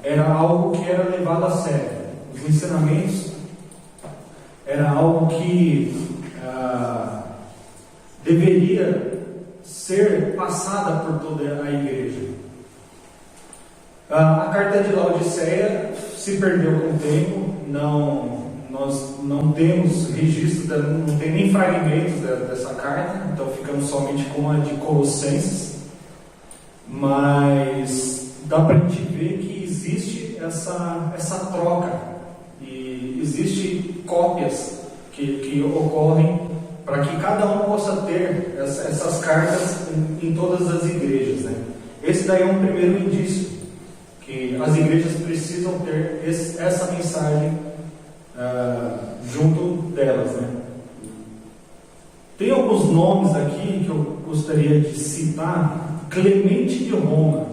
era algo que era levado a sério. Os ensinamentos era algo que deveria ser passada por toda a igreja. A carta de Laodiceia se perdeu com o tempo, nós não temos registro, não tem nem fragmentos dessa carta, então ficamos somente com a de Colossenses, mas dá para a gente ver que existe essa troca, e existe cópias que ocorrem para que cada um possa ter essas cartas em todas as igrejas, né? Esse daí é um primeiro indício que as igrejas precisam ter essa mensagem junto delas, né? Tem alguns nomes aqui que eu gostaria de citar. Clemente de Roma.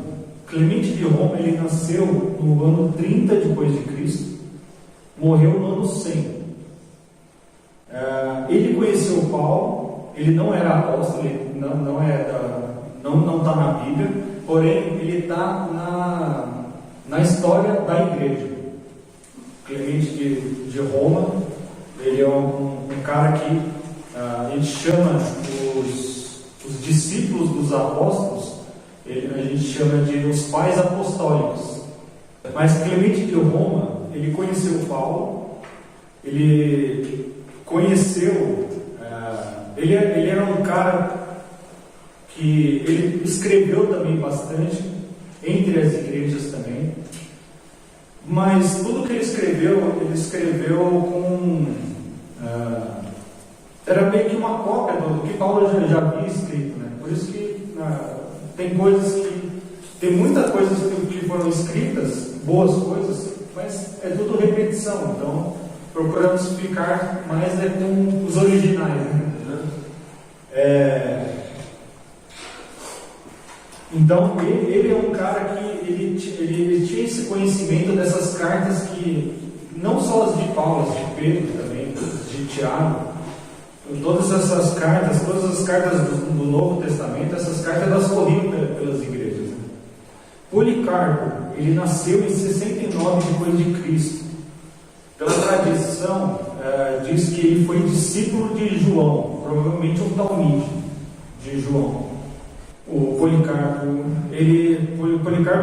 Clemente de Roma, ele nasceu no ano 30 depois de Cristo, morreu no ano 100. Ele conheceu Paulo, ele não era apóstolo, ele não está na Bíblia, porém ele está na história da igreja. Clemente de Roma, ele é um cara que a gente chama os discípulos dos apóstolos, a gente chama de os pais apostólicos. Mas Clemente de Roma, ele conheceu Paulo, ele conheceu, ele era um cara que ele escreveu também bastante, entre as igrejas também, mas tudo que ele escreveu com... era meio que uma cópia do que Paulo já havia escrito, né? Por isso que tem muitas coisas que foram escritas, boas coisas, mas é tudo repetição. Então procuramos ficar mais com os originais, né? Então ele é um cara que ele tinha esse conhecimento dessas cartas, que não só as de Paulo, as de Pedro também, de Tiago. Todas as cartas do Novo Testamento, essas cartas elas corriam pelas igrejas. Né? Policarpo, ele nasceu em 69 depois de Cristo. Pela tradição, diz que ele foi discípulo de João, provavelmente um talmide de João. O Policarpo,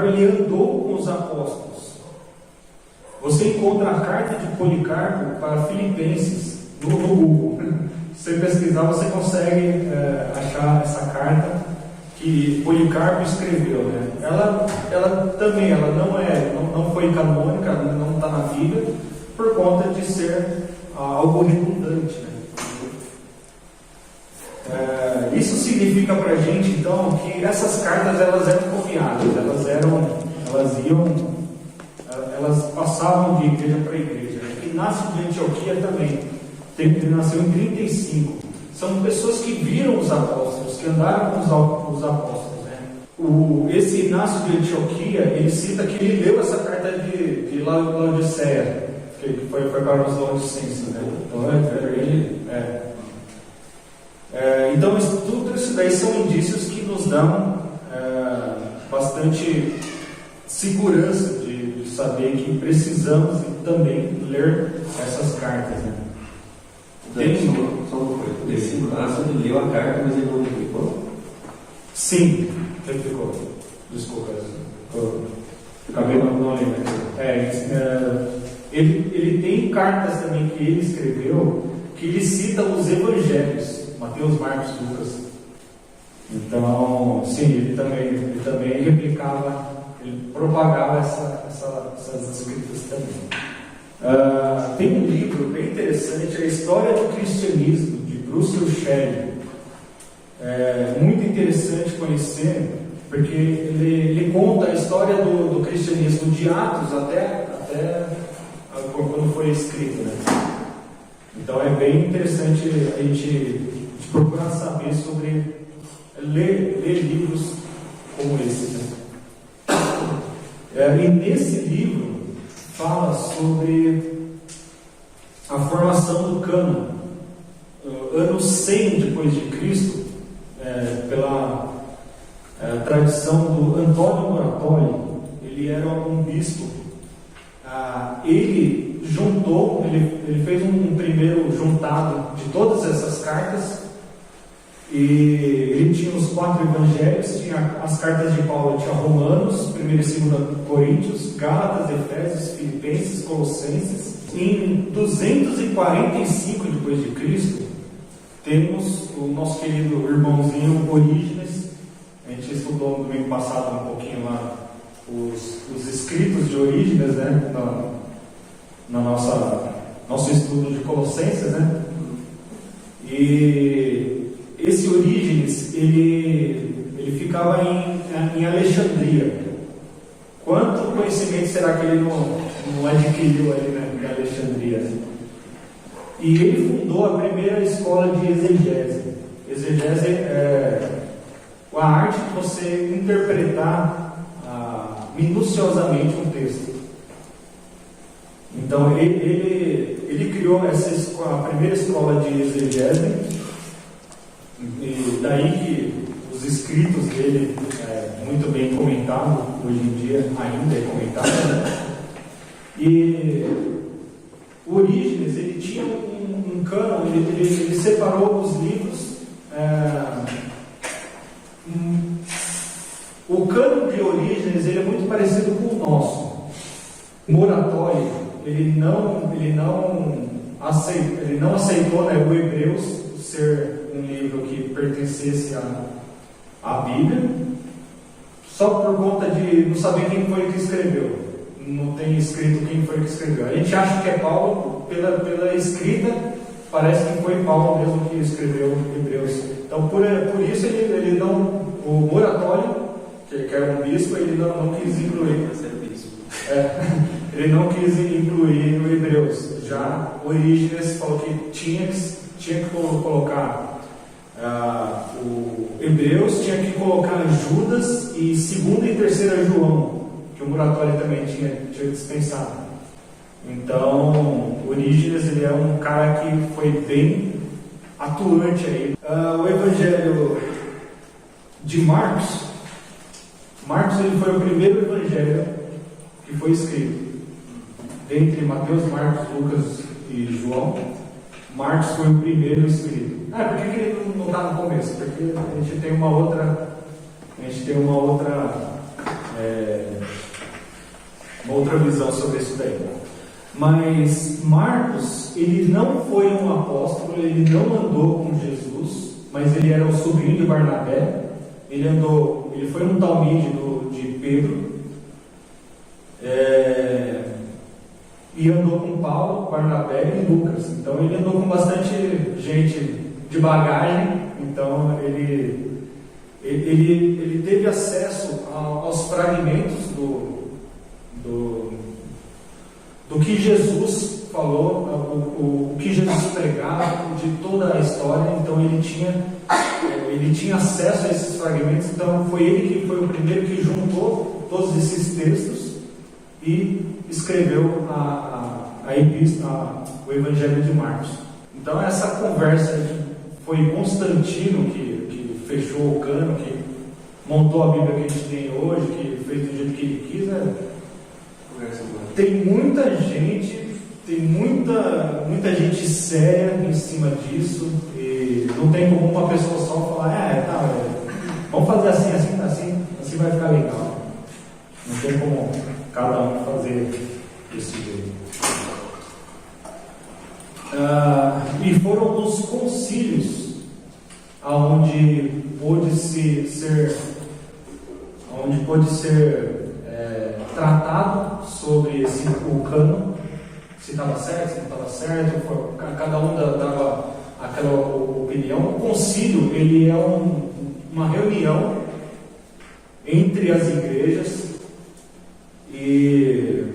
ele andou com os apóstolos. Você encontra a carta de Policarpo para Filipenses no Google. Se você pesquisar, você consegue achar essa carta que Policarpo escreveu, né? Ela também não foi canônica, não está na Bíblia, por conta de ser algo redundante, né? Isso significa para a gente, então, que essas cartas elas eram copiadas, elas passavam de igreja para igreja. Inácio de Antioquia também, ele nasceu em 35. São pessoas que viram os apóstolos, que andaram com os apóstolos, né? Esse Inácio de Antioquia, ele cita que ele leu essa carta de Laodiceia, que foi para os laodicenses, né? Então, tudo isso daí são indícios que nos dão bastante segurança de saber que precisamos também ler essas cartas, né? Só uma coisa. Esse Inácio, ele leu a carta, mas ele não replicou? Sim, replicou. Desculpa, acabei não lembrando. Ele tem cartas também que ele escreveu, que ele cita os evangelhos, Mateus, Marcos, Lucas. Então, sim, ele também replicava, ele propagava essas escritas também. Tem um livro bem interessante, A História do Cristianismo, de Russell Shedd. É muito interessante conhecer, porque ele conta a história do cristianismo de Atos até quando foi escrito, né? Então é bem interessante a gente procurar saber sobre ler livros como esse, né? E nesse livro fala sobre a formação do cânon, ano 100 depois de Cristo, pela tradição do Antônio Moratório. Ele era um bispo. Ele fez um primeiro juntado de todas essas cartas, e ele tinha os 4 evangelhos, tinha as cartas de Paulo, tinha Romanos, 1 e 2 Coríntios, Gálatas, Efésios, Filipenses, Colossenses. Em 245 depois de Cristo, temos o nosso querido irmãozinho Orígenes. A gente estudou no domingo passado um pouquinho lá os escritos de Orígenes, né, na nosso estudo de Colossenses, né? E esse Orígenes, ele ficava em Alexandria. Quanto conhecimento será que ele não adquiriu ali, né, em Alexandria? E ele fundou a primeira escola de exegese. Exegese é a arte de você interpretar minuciosamente um texto. Então ele criou a primeira escola de exegese, e daí que os escritos dele, muito bem comentado, hoje em dia ainda é comentado, né? E Orígenes, ele tinha um cânon, ele separou os livros. O cânon de Orígenes, ele é muito parecido com o nosso. Moratório, ele não aceitou, né, o Hebreus ser um livro que pertencesse à Bíblia, só por conta de não saber quem foi que escreveu. Não tem escrito quem foi que escreveu. A gente acha que é Paulo, pela escrita, parece que foi Paulo mesmo que escreveu Hebreus. Então, por isso, ele não, o Moratório, que era um bispo, ele não quis incluir. Ele não quis incluir o Hebreus. Já Orígenes falou que tinha que colocar o Hebreus, tinha que colocar Judas e 2ª e 3ª João, que o Moratório também tinha dispensado. Então, Orígenes, ele é um cara que foi bem atuante aí. O Evangelho de Marcos, ele foi o primeiro evangelho que foi escrito. Dentre Mateus, Marcos, Lucas e João, Marcos foi o primeiro escrito. Por que ele não está no começo? Porque a gente tem uma outra visão sobre isso daí. Mas Marcos, ele não foi um apóstolo, ele não andou com Jesus, mas ele era o sobrinho de Barnabé. Ele foi um talmide de Pedro, e andou com Paulo, Barnabé e Lucas. Então ele andou com bastante gente de bagagem. Então ele teve acesso aos fragmentos do que Jesus falou, o que Jesus pregava, de toda a história. Então ele tinha acesso a esses fragmentos. Então foi ele que foi o primeiro que juntou todos esses textos e escreveu o Evangelho de Marcos. Então essa conversa foi Constantino que fechou o cano, que montou a Bíblia que a gente tem hoje, que fez do jeito que ele quis, né? Tem muita gente séria em cima disso, e não tem como uma pessoa só falar, vamos fazer assim vai ficar legal. Não tem como cada um fazer desse jeito. E foram os concílios onde pôde ser tratado sobre o cânon, se estava certo, se não estava certo. Cada um dava aquela opinião. O concílio, ele é uma reunião entre as igrejas, e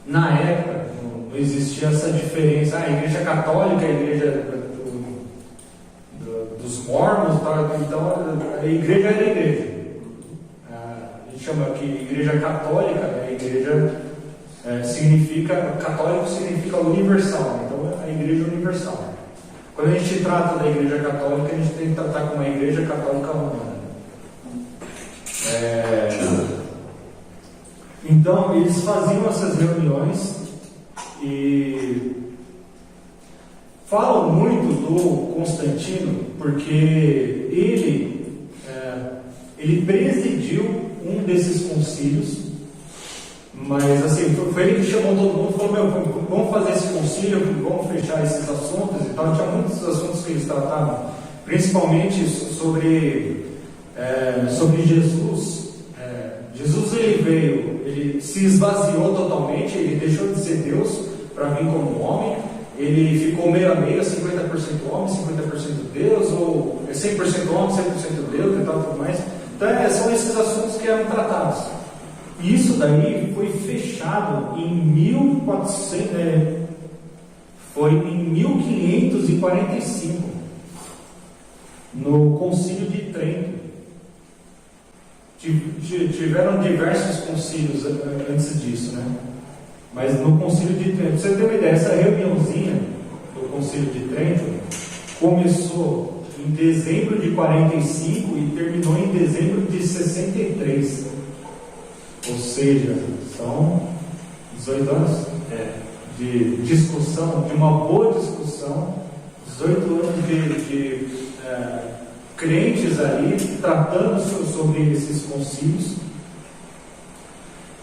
na época não existia essa diferença. A igreja católica, a igreja dos mormons, então a igreja era a igreja. A gente chama aqui igreja católica, a igreja católico significa universal, então a igreja universal. Quando a gente trata da igreja católica, a gente tem que tratar como uma igreja católica humana. Então eles faziam essas reuniões e falam muito do Constantino, porque ele presidiu um desses concílios. Mas assim, foi ele que chamou todo mundo e falou: vamos fazer esse concílio, vamos fechar esses assuntos e tal. Tinha muitos assuntos que eles tratavam, principalmente sobre Jesus. Jesus, ele veio, ele se esvaziou totalmente, ele deixou de ser Deus para vir como homem. Ele ficou meio a meio, 50% homem, 50% Deus, ou 100% homem, 100% Deus e tal, tudo mais. Então são esses assuntos que eram tratados. E isso daí foi fechado em 1545, no Concílio de Trento. Tiveram diversos concílios antes disso, né? Mas no Concílio de Trento, pra você ter uma ideia, essa reuniãozinha do Concílio de Trento começou em dezembro de 45 e terminou em dezembro de 63. Ou seja, são 18 anos de discussão, de uma boa discussão, 18 anos de crentes ali tratando sobre esses concílios.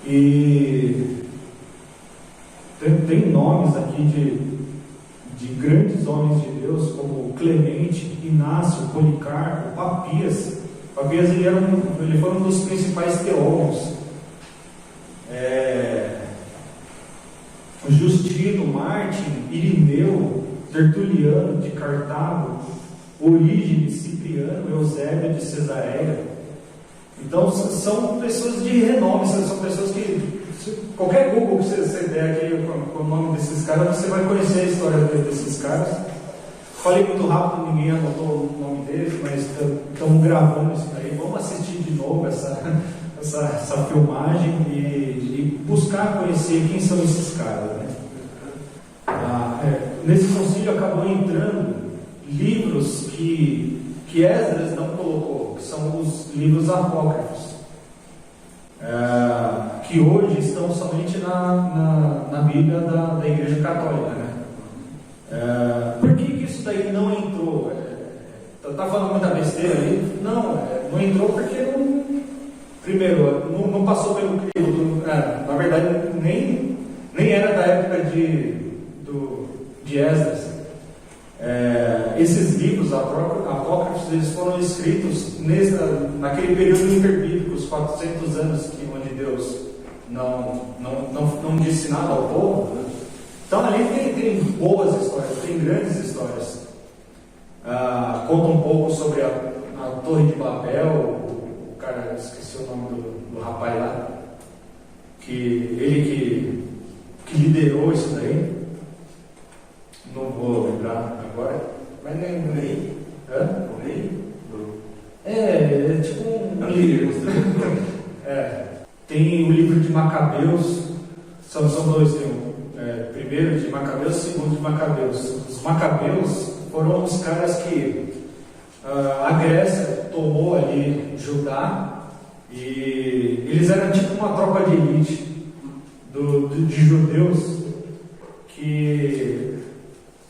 E tem nomes aqui de grandes homens de Deus, como Clemente, Inácio, Policarpo, Papias. Papias ele foi um dos principais teólogos. Justino, Martin, Irineu, Tertuliano de Cartago, Orígenes, Cipriano, Eusébio de Cesareia. Então são pessoas de renome, são pessoas que qualquer Google que você der aqui com o nome desses caras, você vai conhecer a história desses caras. Falei muito rápido, ninguém anotou o nome deles, mas estamos gravando isso daí. Vamos assistir de novo essa filmagem e buscar conhecer quem são esses caras, né? Nesse concílio acabou entrando livros que Esdras não colocou, que são os livros apócrifos, que hoje estão somente na Bíblia da Igreja Católica, né? Por que isso daí não entrou? Está falando muita besteira ali? Não entrou porque não passou pelo crivo. Na verdade, nem era da época de Esdras. Esses livros apócrifos eles foram escritos naquele período interbíblico, os 400 anos onde Deus não disse nada ao povo, né? Então ali tem boas histórias, tem grandes histórias. Conta um pouco sobre a Torre de Babel. O cara, esqueci o nome do rapaz lá, ele que liderou isso daí. Não vou lembrar agora, mas nem o rei. O rei? É tipo um livro. Tem o livro de Macabeus, são dois, tem primeiro de Macabeus, segundo de Macabeus. Os Macabeus foram os caras que a Grécia tomou ali Judá, e eles eram tipo uma tropa de elite de judeus que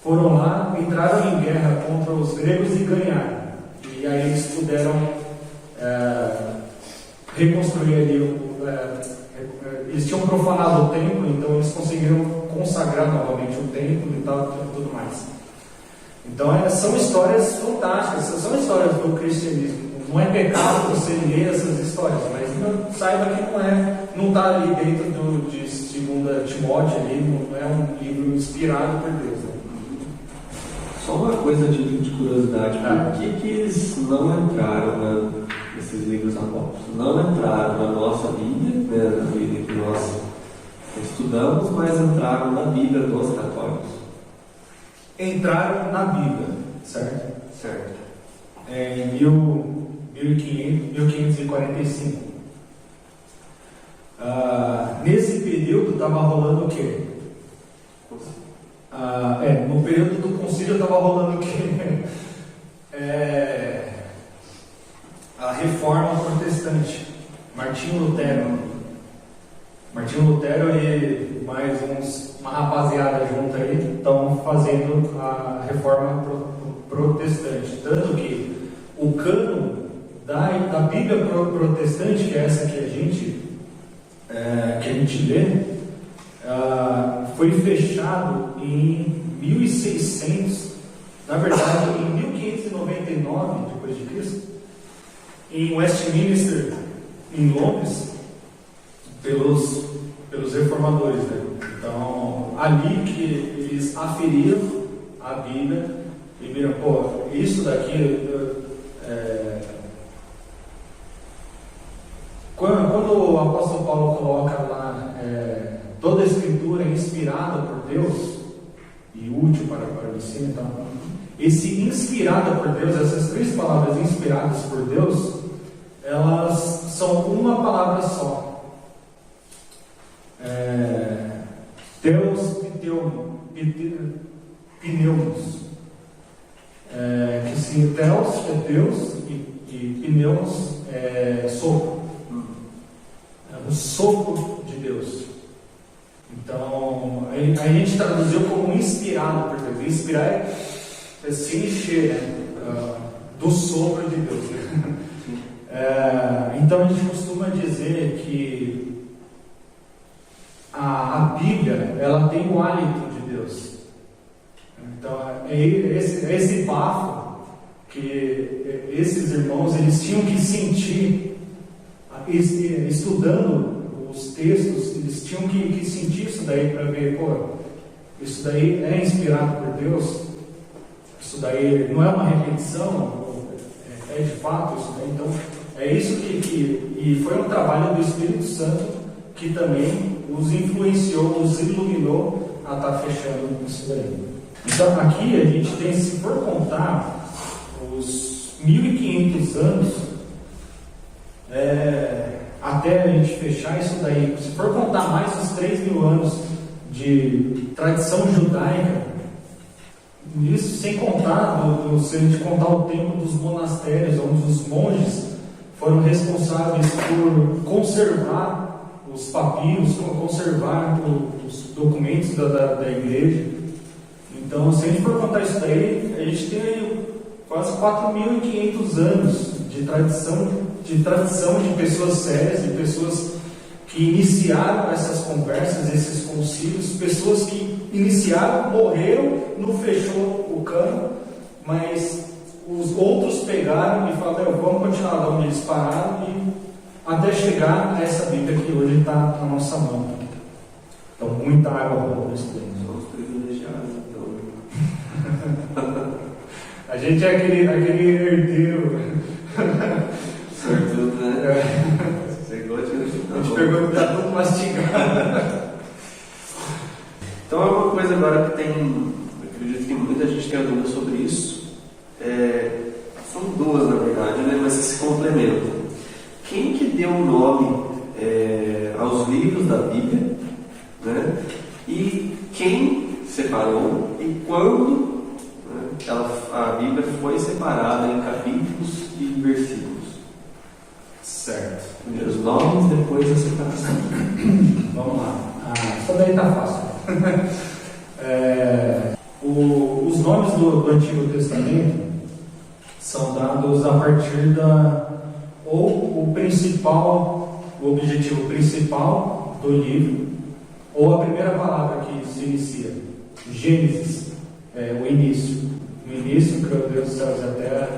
foram lá, entraram em guerra contra os gregos e ganharam. E aí eles puderam reconstruir ali. Eles tinham profanado o templo, então eles conseguiram consagrar novamente o templo e tudo mais. Então são histórias fantásticas, são histórias do cristianismo. Não é pecado você ler essas histórias, mas saiba que não está ali dentro de 2 Timóteo, ali, não é um livro inspirado por Deus. Né? Só uma coisa de curiosidade, por que eles não entraram nesses livros apócrifos? Não entraram na nossa Bíblia, né, na Bíblia que nós estudamos, mas entraram na Bíblia dos católicos. Entraram na Bíblia, certo? Certo. Em 1545. Nesse período estava rolando o quê? No período do concílio estava rolando o quê? A reforma protestante. Martinho Lutero e mais uma rapaziada junto aí estão fazendo a reforma protestante. Tanto que o cânon da Bíblia protestante, que é essa que a gente lê, foi fechado em 1600, na verdade em 1599 depois de Cristo, em Westminster, em Londres, pelos reformadores, né? Então ali que eles aferiram a Bíblia e viram, isso daqui quando o apóstolo Paulo coloca lá toda a escritura é inspirada por Deus e útil para o ensino, então, esse inspirada por Deus, essas 3 palavras inspiradas por Deus, elas são uma palavra só. Deus pneumos, que Assim, Theos é Deus e Pneus é sopro. É o sopro de Deus. Então, aí a gente traduziu como inspirado por Deus. Inspirar é se encher, né? Do sopro de Deus. Então a gente costuma dizer que a Bíblia, ela tem o hálito de Deus. Então é esse bafo que esses irmãos eles tinham que sentir, estudando os textos, eles tinham que sentir isso daí para ver, isso daí é inspirado por Deus, isso daí não é uma repetição, é de fato isso daí. Então é isso e foi um trabalho do Espírito Santo que também os influenciou, os iluminou a estar fechando isso daí. Então aqui a gente tem, se for contar os 1500 anos, até a gente fechar isso daí, se for contar mais os 3.000 anos de tradição judaica, isso sem contar, se a gente contar o tempo dos monastérios, onde os monges foram responsáveis por conservar os papiros, conservar os documentos da igreja. Então, se a gente for contar isso daí, a gente tem aí quase 4.500 anos de tradição de pessoas sérias, de pessoas que iniciaram essas conversas, esses concílios, pessoas que iniciaram, morreram, não fechou o cano, mas os outros pegaram e falaram, vamos continuar de onde eles pararam, e até chegar a essa Bíblia que hoje está na nossa mão. Então, muita água boa nesse tempo. Somos privilegiados, então. A gente é aquele herdeiro. Sortudo, né? Você gosta de A gente pegou que está tudo mastigado. Então, é uma coisa agora que tem, acredito que muita gente tem dúvida sobre isso. São duas, na verdade, né? Mas se complementam. Quem que deu o nome aos livros da Bíblia, né? E quem separou e quando, né, a Bíblia foi separada em capítulos e versículos? Certo. Primeiro os nomes, depois a separação. Vamos lá. Isso daí está fácil. Os nomes do Antigo Testamento são dados a partir o objetivo principal do livro, ou a primeira palavra que se inicia. Gênesis, o início. No início criou Deus os céus e a terra.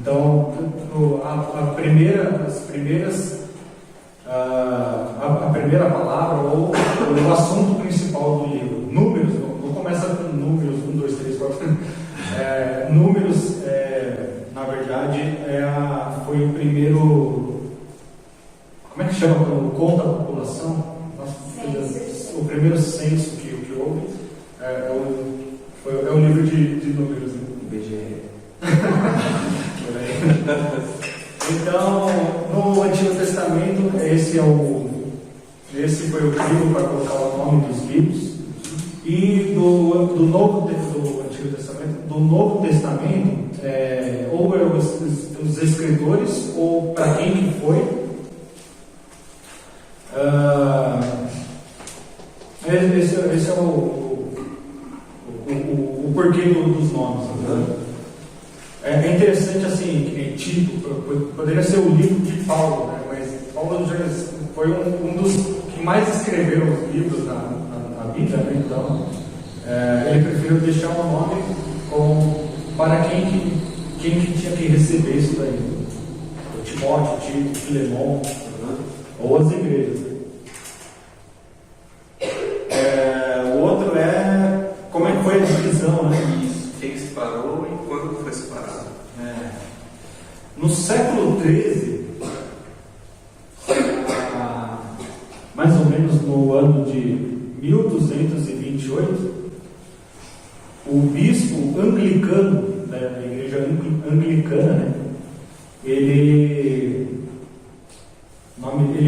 Então, a primeira palavra ou o assunto principal do livro. Números, não começa com números 1, 2, 3, 4. Números, na verdade, foi o primeiro. Como é que chama? Quando conta a população? O primeiro censo que houve. É o livro de números. Né? IBGE. Então, no Antigo Testamento, esse foi o crivo para colocar o nome dos livros. E do Antigo Testamento, do Novo Testamento, ou os escritores, ou para quem que foi. Esse é o porquê dos nomes. Né? É interessante assim, que Tito poderia ser o livro de Paulo, né? Mas Paulo já foi um dos que mais escreveram os livros na Bíblia, né? Então ele preferiu deixar um nome para quem que tinha que receber isso daí. O Timóteo, Tito, Filemon, ou as igrejas. O outro como é que foi a divisão, né? Isso. Quem separou e quando foi separado? No século XIII, mais ou menos no ano de 1228, o bispo anglicano, da igreja anglicana, né, ele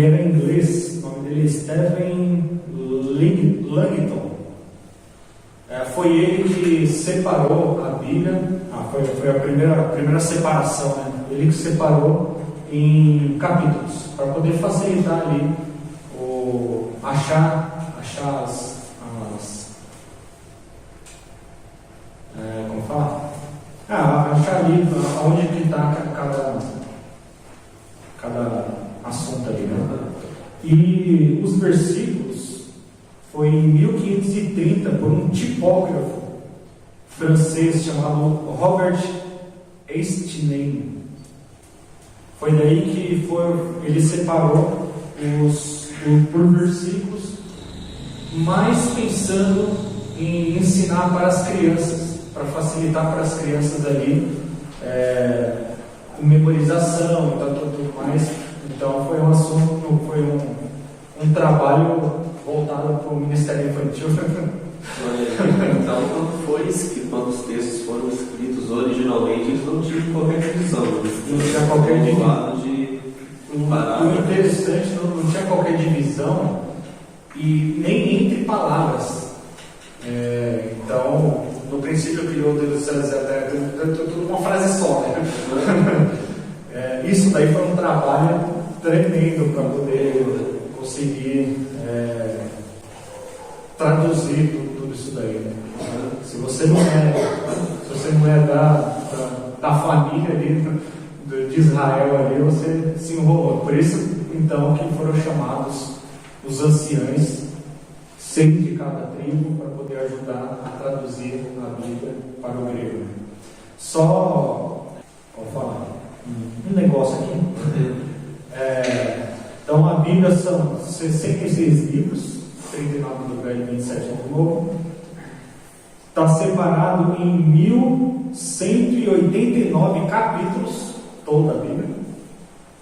era inglês, o nome dele é Stephen Langton. foi ele que separou a Bíblia, foi a primeira separação, né? Ele que separou em capítulos, para poder facilitar ali achar como fala? Achar ali onde que está cada assunto ali, né? E os versículos foi em 1530 por um tipógrafo francês chamado Robert Estienne. Foi daí que ele separou por versículos, mais pensando em ensinar para as crianças, para facilitar para as crianças ali memorização e tudo mais. Então foi um assunto, foi um trabalho voltado para o Ministério Infantil. Então, quando os textos foram escritos originalmente, eles não tinham qualquer divisão. Não tinha qualquer divisão. O interessante, não tinha qualquer divisão e nem entre palavras. Então, no princípio criou Deus dos céus e da terra, tudo uma frase só, né? Isso daí foi um trabalho tremendo para poder conseguir traduzir tudo isso daí, né? Se você não é da família ali de Israel ali, você se enrolou. Por isso então que foram chamados os anciãos, 100 de cada tribo, para poder ajudar a traduzir a Bíblia para o grego. Só vou falar um negócio aqui. Então a Bíblia são 66 livros, 39 do Velho e 27 do Novo. Está separado em 1189 capítulos, toda a Bíblia.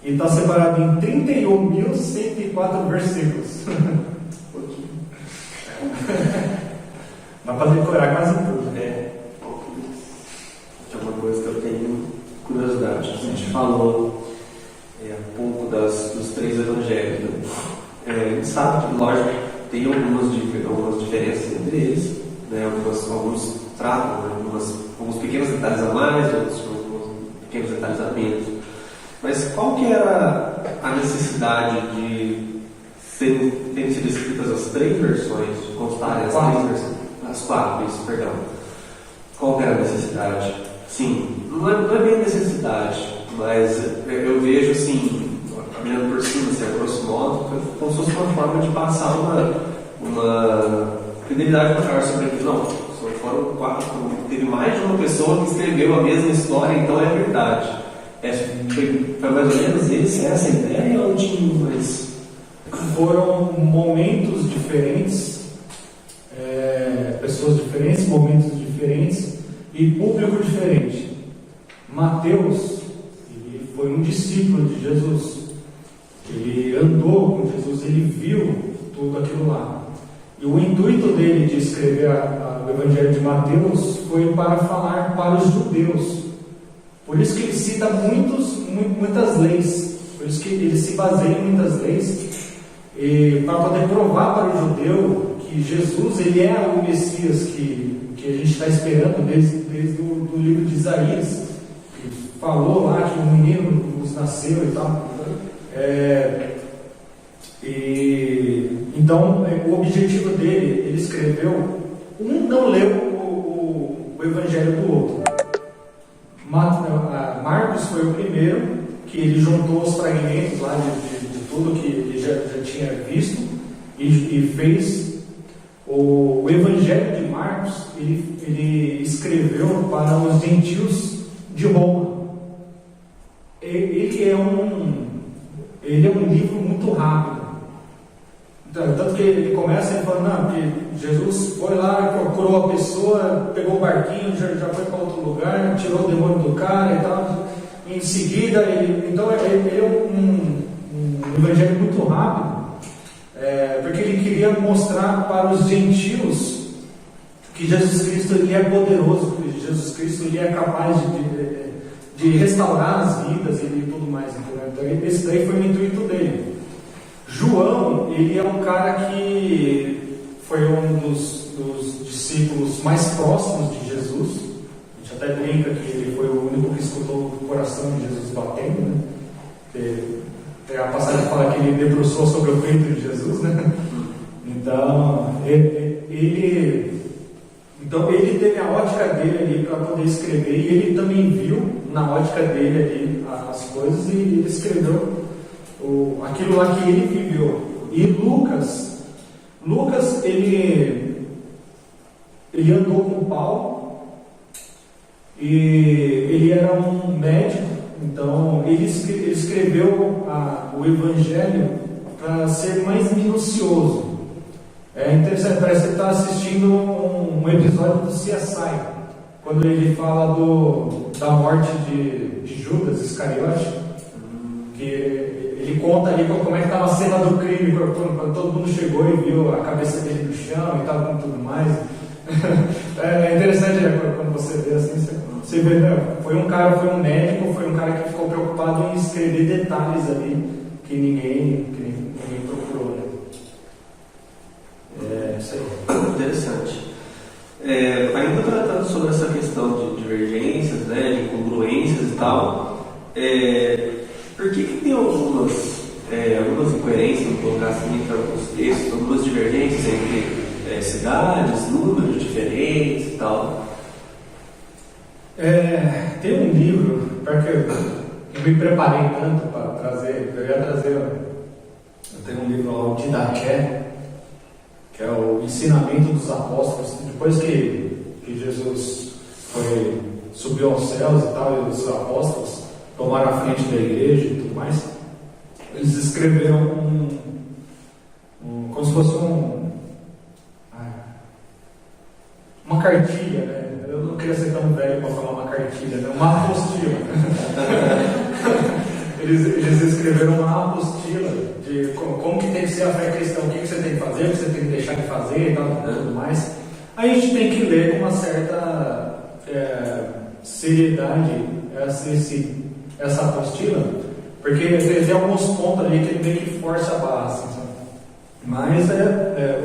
E está separado em 31.104 versículos. Dá para decorar quase tudo. É uma coisa que eu tenho curiosidade. A gente falou um pouco dos 3 evangelhos. Né? A gente sabe que, lógico, tem algumas diferenças entre eles. Né? Alguns tratam, né? alguns pequenos detalhes a mais, outros pequenos detalhes a menos. Mas qual que era a necessidade de terem sido escritas as 3 versões, constarem as 3 versões? As 4, isso, perdão. Qual que era a necessidade? Sim, não é bem necessidade, mas eu vejo assim, caminhando por cima, assim, a grosso modo, como se fosse uma forma de passar uma fidelidade maior sobre aquilo. Não, foram 4, teve mais de uma pessoa que escreveu a mesma história, então é verdade. Foi mais ou menos essa ideia ou tinha mais? Foram momentos diferentes, pessoas diferentes, momentos diferentes e público diferente. Mateus, ele foi um discípulo de Jesus, ele andou com Jesus, ele viu tudo aquilo lá. E o intuito dele de escrever o Evangelho de Mateus foi para falar para os judeus. Por isso que ele cita muitas leis, por isso que ele se baseia em muitas leis, para poder provar para o judeu que Jesus ele é o Messias que a gente está esperando desde o livro de Isaías, que falou lá que um menino nos nasceu e tal. Então, o objetivo dele, ele escreveu, não leu o Evangelho do outro. Marcos foi o primeiro, que ele juntou os fragmentos lá de tudo que ele já tinha visto e fez. O Evangelho de Marcos, ele escreveu para os gentios de Roma. Ele é um livro muito rápido. Tanto que ele começa falando que Jesus foi lá, curou a pessoa, pegou o barquinho, já foi para outro lugar, tirou o demônio do cara e tal. Em seguida, ele é um evangelho muito rápido, porque ele queria mostrar para os gentios que Jesus Cristo ele é poderoso, que Jesus Cristo ele é capaz de restaurar as vidas e tudo mais. Então, esse daí foi o intuito dele. João, ele é um cara que foi um dos dos discípulos mais próximos de Jesus. A gente até brinca que ele foi o único que escutou o coração de Jesus batendo, né? A passagem fala que ele debruçou sobre o peito de Jesus, né? Então ele teve a ótica dele ali para poder escrever, e ele também viu na ótica dele ali as coisas, e ele escreveu aquilo lá que ele viveu. E Lucas ele andou com Paulo, e ele era um médico, então ele escreveu o Evangelho para ser mais minucioso. É interessante, parece que você está assistindo um episódio do CSI, quando ele fala da morte de Judas Iscariote, que ele conta ali como é que estava a cena do crime, quando todo mundo chegou e viu a cabeça dele no chão e tal, com tudo mais. É interessante, quando você vê assim, você vê, foi um médico, foi um cara que ficou preocupado em escrever detalhes ali que ninguém procurou, né? Isso aí. Interessante. Ainda tratando sobre essa questão de divergências, né, de incongruências e tal, por que tem algumas incoerências, vamos colocar assim, entre alguns textos, algumas divergências entre cidades, números diferentes e tal? Tem um livro, porque eu me preparei tanto para trazer, eu tenho um livro lá, o Didaqué, que é o ensinamento dos apóstolos. Depois que Jesus subiu aos céus e tal, e os apóstolos tomaram a frente da igreja e tudo mais, eles escreveram como se fosse uma cartilha, né? Eu não queria ser tão velho para falar uma cartilha, né? Uma apostila. Eles escreveram uma apostila de como que tem que ser a fé cristã, o que você tem que fazer, o que você tem que deixar de fazer e tal, tudo mais. Aí a gente tem que ler com uma certa seriedade essa apostila, porque tem alguns pontos ali que ele meio que força a barra, assim, sabe? Mas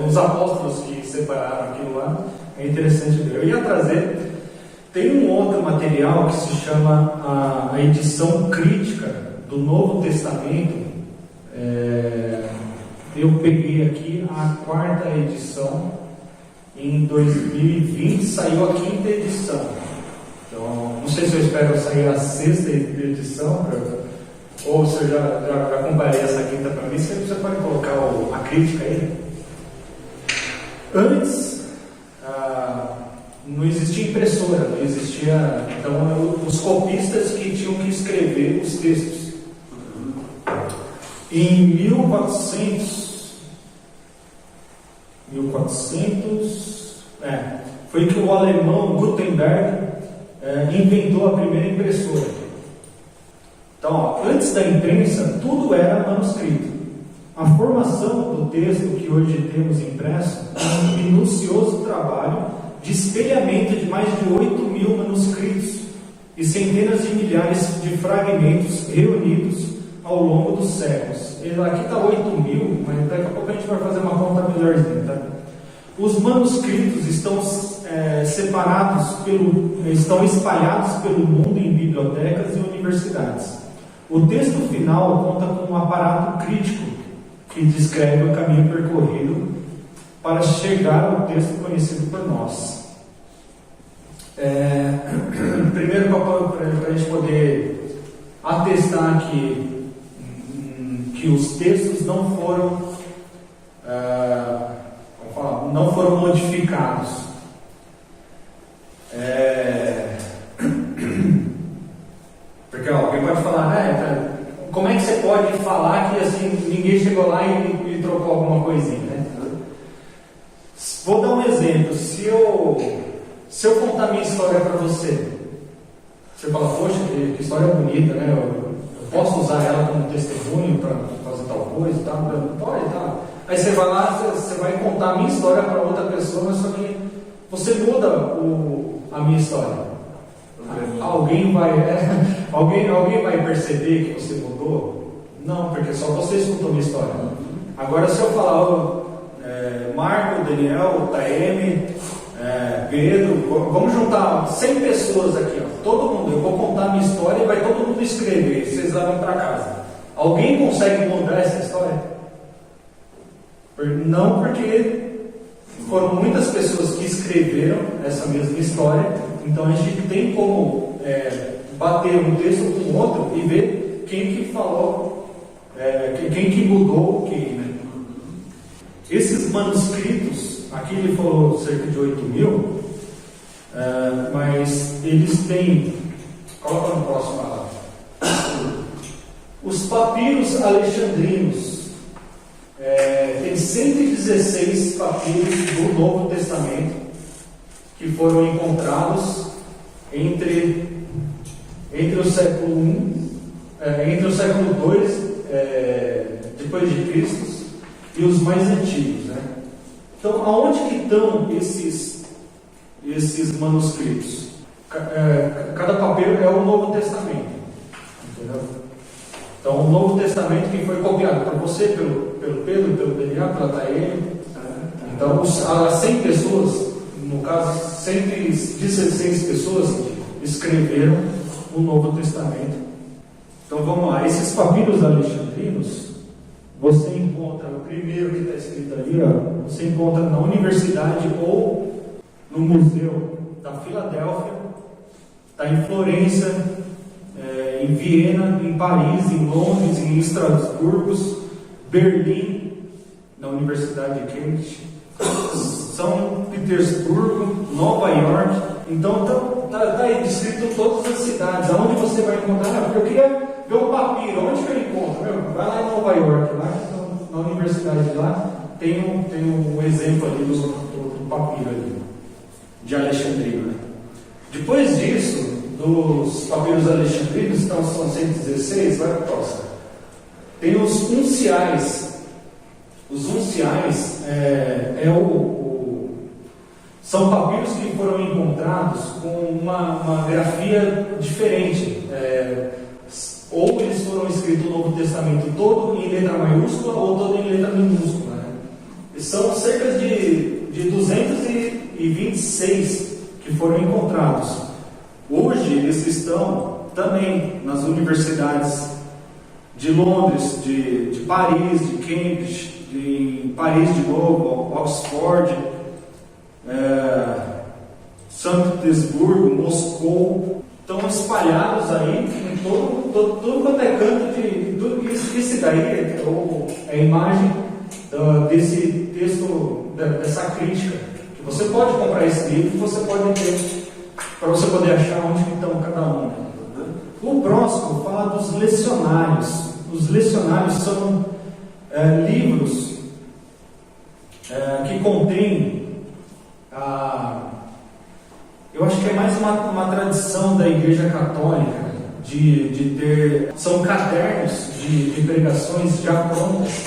os apóstolos que separaram aquilo lá, é interessante ver. Eu ia trazer, tem um outro material que se chama a edição crítica do Novo Testamento. Eu peguei aqui a 4ª edição, em 2020 saiu a 5ª edição. Então, não sei se eu espero sair a 6ª edição, ou se eu já comparei essa 5ª para mim. Você pode colocar a crítica aí. Antes, não existia impressora, não existia. Então, os copistas que tinham que escrever os textos. Em 1400, foi que o alemão Gutenberg inventou a primeira impressora. Então, antes da imprensa, tudo era manuscrito. A formação do texto que hoje temos impresso é um minucioso trabalho de espelhamento de mais de 8.000 manuscritos e centenas de milhares de fragmentos reunidos ao longo dos séculos. Aqui está 8.000, mas daqui a pouco a gente vai fazer uma conta melhorzinha, tá? Os manuscritos estão estão espalhados pelo mundo em bibliotecas e universidades. O texto final conta com um aparato crítico que descreve o caminho percorrido para chegar ao texto conhecido por nós. Primeiro, para a gente poder atestar que os textos não foram modificados. Porque alguém pode falar, como é que você pode falar que assim, ninguém chegou lá e trocou alguma coisinha, né? Vou dar um exemplo. Se eu contar minha história para você fala, poxa, que história bonita, né? Eu posso usar ela como testemunho para fazer tal coisa e tal? Pode, tá. Aí você vai lá, você vai contar a minha história para outra pessoa, mas só que você muda a minha história. Alguém vai perceber que você mudou? Não, porque só você escutou a minha história. Agora, se eu falar, Marco, Daniel, Taeme, Pedro, vamos juntar 100 pessoas aqui, ó, todo mundo, eu vou contar a minha história e vai todo mundo escrever, vocês levam para casa. Alguém consegue mudar essa história? Não, porque foram muitas pessoas que escreveram essa mesma história, então a gente tem como bater um texto com o outro e ver quem que falou, quem que mudou quem, né? Esses manuscritos, aqui ele falou cerca de 8.000, mas eles têm, coloca no próximo lá, os papiros alexandrinos, tem 116 papiros do Novo Testamento que foram encontrados entre o século I, entre o século II depois de Cristo e os mais antigos, né? Então, aonde que estão esses manuscritos? Cada papiro é o Novo Testamento, entendeu? Então, o Novo Testamento que foi copiado por você, pelo Pedro, pelo Daniel, pela Taeme. Então, as 100 pessoas, no caso, 116 pessoas escreveram o Novo Testamento. Então, vamos lá. Esses papiros alexandrinos, você encontra, o primeiro que está escrito ali, ó, você encontra na universidade ou no museu da Filadélfia, está em Florença, em Viena, em Paris, em Londres, em Estrasburgo, Berlim, na Universidade de Cambridge, São Petersburgo, Nova York. Então está aí descrito todas as cidades. Aonde você vai encontrar? Eu queria ver um papiro. Onde que eu encontro? Vai lá em Nova York, lá na universidade de lá, tem um exemplo ali do papiro ali, de Alexandria, né? Depois disso, dos papiros alexandrinos, então são 116, vai para a próxima. Tem os unciais. Os unciais são papiros que foram encontrados com uma grafia diferente. Ou eles foram escritos no Novo Testamento todo em letra maiúscula ou todo em letra minúscula, né? São cerca de 226 que foram encontrados. Hoje eles estão também nas universidades de Londres, de Paris, de Cambridge, de Paris de novo, Oxford, São Petersburgo, Moscou. Estão espalhados aí em todo quanto é canto de tudo isso. Esse daí é a imagem desse texto, dessa crítica. Que você pode comprar esse livro, você pode ter, para você poder achar onde estão cada um. O próximo fala dos lecionários. Os lecionários são livros que contêm eu acho que é mais uma tradição da Igreja Católica de ter. São cadernos de pregações já prontas,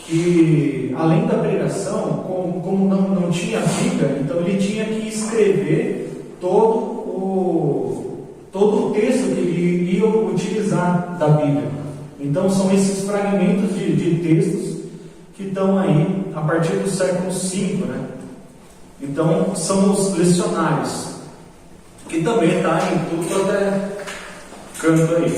que além da pregação, como não tinha Bíblia, então ele tinha que escrever todo o texto que ele ia utilizar da Bíblia. Então são esses fragmentos de textos que estão aí a partir do século V, né? Então, são os lecionários, que também está em tudo quanto é canto aí.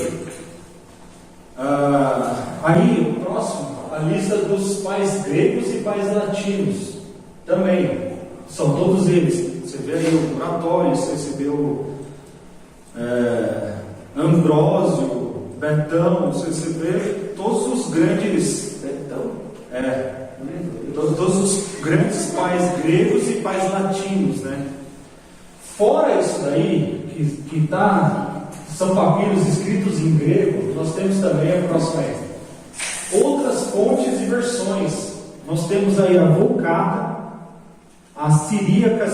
Aí, o próximo, a lista dos pais gregos e pais latinos. Também, são todos eles. Você vê aí o Oratório, você recebeu Ambrósio, Betão, você vê todos os grandes... Betão? Todos os grandes pais gregos e pais latinos, né? Fora isso daí, que são papiros escritos em grego, nós temos também a próxima outras fontes e versões. Nós temos aí a Vulgata, a Siríaca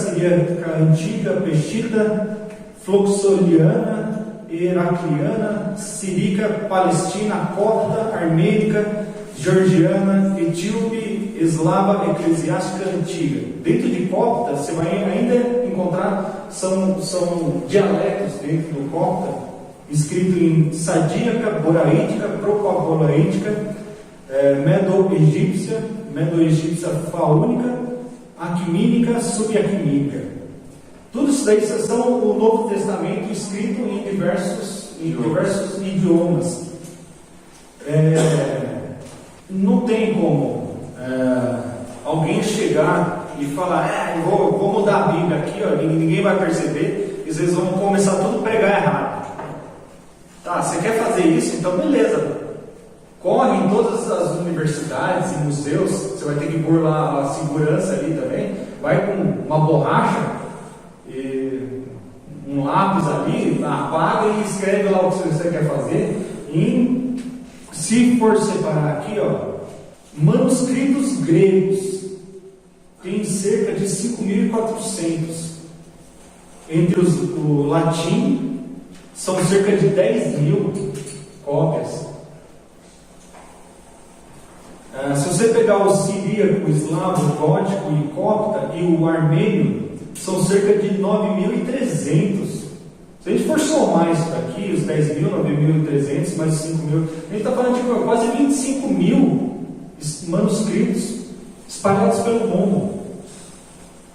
Antiga, Peshita, Floxoliana, Heracliana, Sírica, Palestina, Copta, Armênica, Georgiana, Etíope, Eslava, Eclesiástica Antiga. Dentro de Copta, você vai ainda encontrar, são dialetos dentro do Copta, escrito em Sadíaca, Boraítica, Proco-Boraítica, Medo-Egípcia, medo-egípcia faúnica, aquimínica, subaquimínica. Tudo isso daí são o Novo Testamento escrito em diversos idiomas. Não tem como alguém chegar e falar, vou mudar a Bíblia aqui, ó, ninguém vai perceber, e vocês vão começar tudo a pregar errado. Tá, você quer fazer isso? Então beleza. Corre em todas as universidades e museus, você vai ter que pôr lá a segurança ali também, vai com uma borracha e um lápis ali, apaga e escreve lá o que você quer fazer. E se for separar aqui, ó, manuscritos gregos tem cerca de 5.400. Entre o latim são cerca de 10.000 cópias. Se você pegar o siríaco, o eslavo, o gótico e copta e o armênio, são cerca de 9.300. Se a gente for somar isso daqui, os 10.000, 9.300, mais 5.000, a gente está falando de quase 25.000 manuscritos espalhados pelo mundo.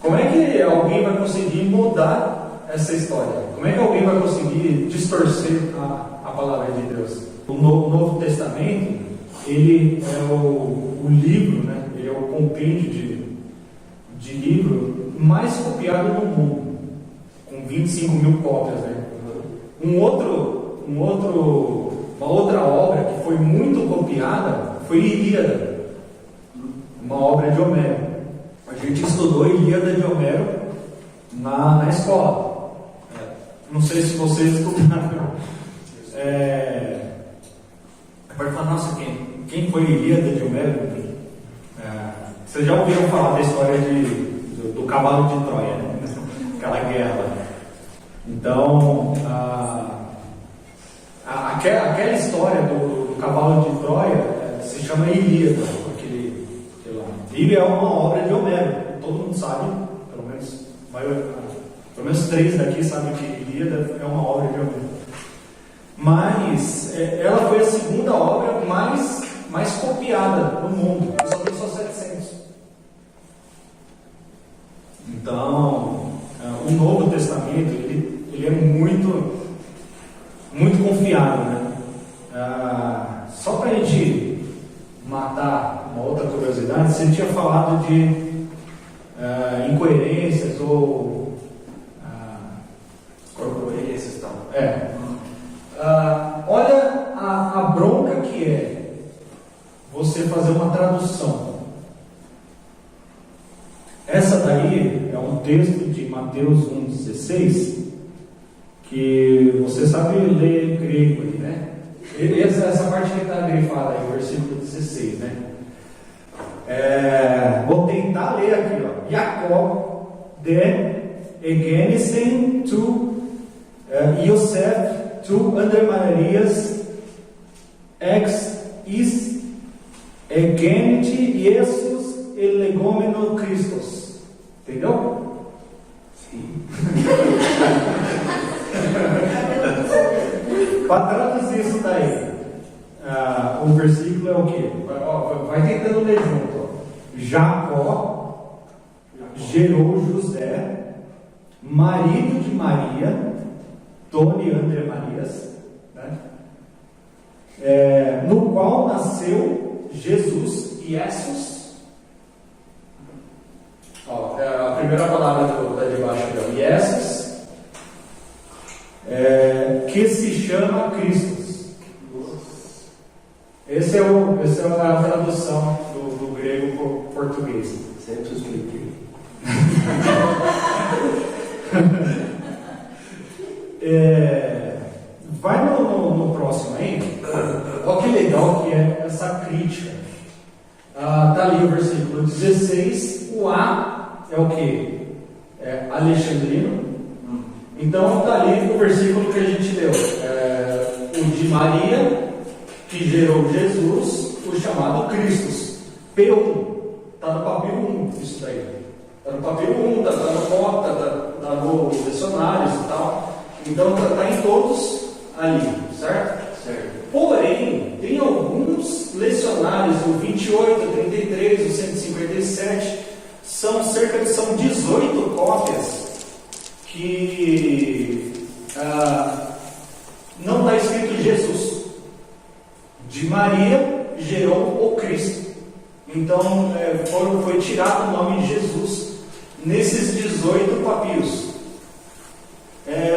Como é que alguém vai conseguir mudar essa história? Como é que alguém vai conseguir distorcer a palavra de Deus? O Novo Testamento, ele é o livro, né? Ele é o compêndio de livro mais copiado no mundo, com 25.000 cópias, né? Uma outra obra que foi muito copiada foi Ilíada, uma obra de Homero. A gente estudou Ilíada de Homero na escola. Não sei se vocês estudaram. Pode falar, nossa, quem foi Ilíada de Homero? Vocês já ouviram falar da história do cavalo de Troia, né? Aquela guerra lá. Então, aquela história do cavalo de Troia se chama Ilíada. Bíblia é uma obra de Homero. Todo mundo sabe, pelo menos 3 daqui sabem que Ilíada é uma obra de Homero. Mas ela foi a segunda obra mais copiada no mundo. Só tem só 700. Então, o Novo Testamento ele é muito confiável, né? Só para a gente matar uma outra curiosidade, você tinha falado de incoerências ou corcoerências e tal. Olha a bronca que é você fazer uma tradução. Essa daí é um texto de Mateus 1,16, que você sabe ler grego ali, né? Essa parte que está grifada aí, versículo 16, né? Vou tentar ler aqui, ó. Jacob de egenesen tu Yosef tu André Marias ex is egenite Jesus elegomeno Christos. Entendeu? Sim. Para traduzir isso daí, o versículo é o quê? Vai tentando ler junto. Ó. Jacó gerou José, marido de Maria, Dona e André Marias, né? No qual nasceu Jesus, Jesus. A primeira palavra da de baixo é Jesus, que se chama Cristo. Essa é a tradução do grego para português. Sempre expliquei. Vai no próximo aí. Olha que legal que é essa crítica. Está ali o versículo 16. O A é o que? É alexandrino. Então está ali o versículo que a gente leu. O de Maria, que gerou Jesus, o chamado Cristo. P1. Está no papiro 1 isso daí. Está no papiro 1, está no copta, está no dicionários e tal. Então está em todos ali, certo? Certo. Porém, tem alguns lecionários, o 28, o 33, o 157, são 18 cópias que não está escrito Jesus. De Maria gerou o Cristo. Então foi tirado o nome de Jesus nesses 18 papiros.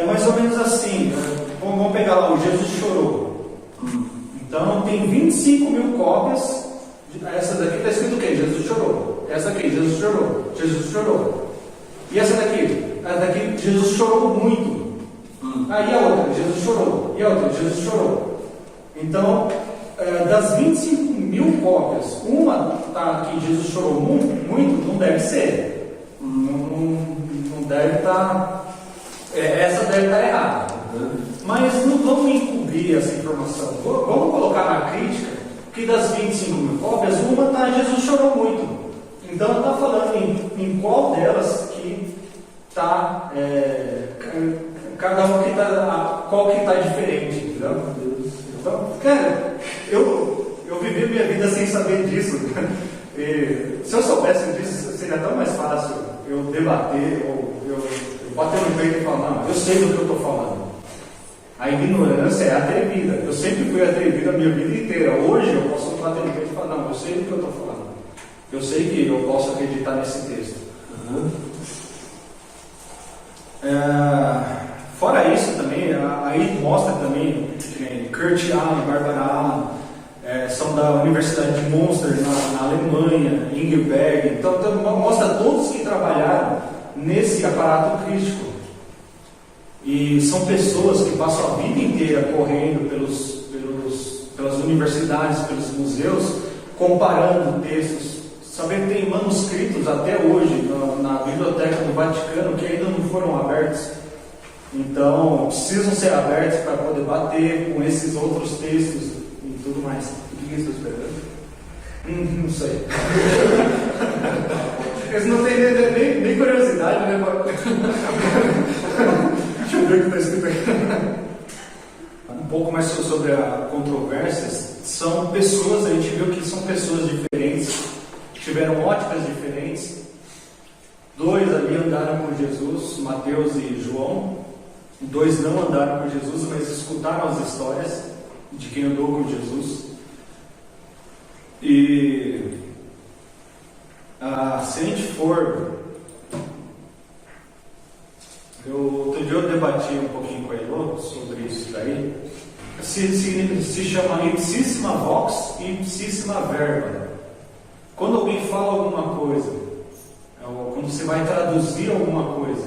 Mais ou menos assim. Vamos pegar lá, o Jesus chorou. Então tem 25 mil cópias. Essa daqui está escrito o quê? Jesus chorou. Essa aqui, Jesus chorou. Jesus chorou. E essa daqui? Essa daqui, Jesus chorou muito. E a outra? Jesus chorou. E a outra? Jesus chorou. Então, das 25 mil cópias, uma está aqui, Jesus chorou muito, não deve ser. Não deve estar. Essa deve estar errada. Mas não vamos encobrir essa informação. Vamos colocar na crítica que das 25 mil cópias, uma está Jesus chorou muito. Então está falando em qual delas que está, cada um que está, qual que está diferente, entendeu? Então, cara, eu vivi minha vida sem saber disso. E, se eu soubesse disso, seria tão mais fácil eu debater, ou eu bater no peito e falar, não, eu sei do que eu estou falando. A ignorância é atrevida. Eu sempre fui atrevido a minha vida inteira. Hoje eu posso bater no peito e falar, não, eu sei do que eu estou falando. Eu sei que eu posso acreditar nesse texto. Fora isso também, aí mostra também que Kurt Aland, Barbara Aland, são da Universidade de Münster, na Alemanha, Ingeberg. Então mostra todos que trabalharam nesse aparato crítico. E são pessoas que passam a vida inteira correndo pelas universidades, pelos museus, comparando textos. Saber que tem manuscritos até hoje na Biblioteca do Vaticano que ainda não foram abertos. Então, precisam ser abertos para poder bater com esses outros textos e tudo mais. O que é isso esperando? Não sei. Eles não têm nem curiosidade, né? Deixa eu ver o que está escrito aqui. Um pouco mais sobre as controvérsias. São pessoas, a gente viu que são pessoas diferentes, tiveram óticas diferentes. 2 ali andaram com Jesus, Mateus e João. 2 não andaram com Jesus, mas escutaram as histórias de quem andou com Jesus. E se a gente for... Outro dia eu debati um pouquinho com a Elô sobre isso daí. Se chama ipsissima vox e ipsissima verba. Quando alguém fala alguma coisa, quando você vai traduzir alguma coisa,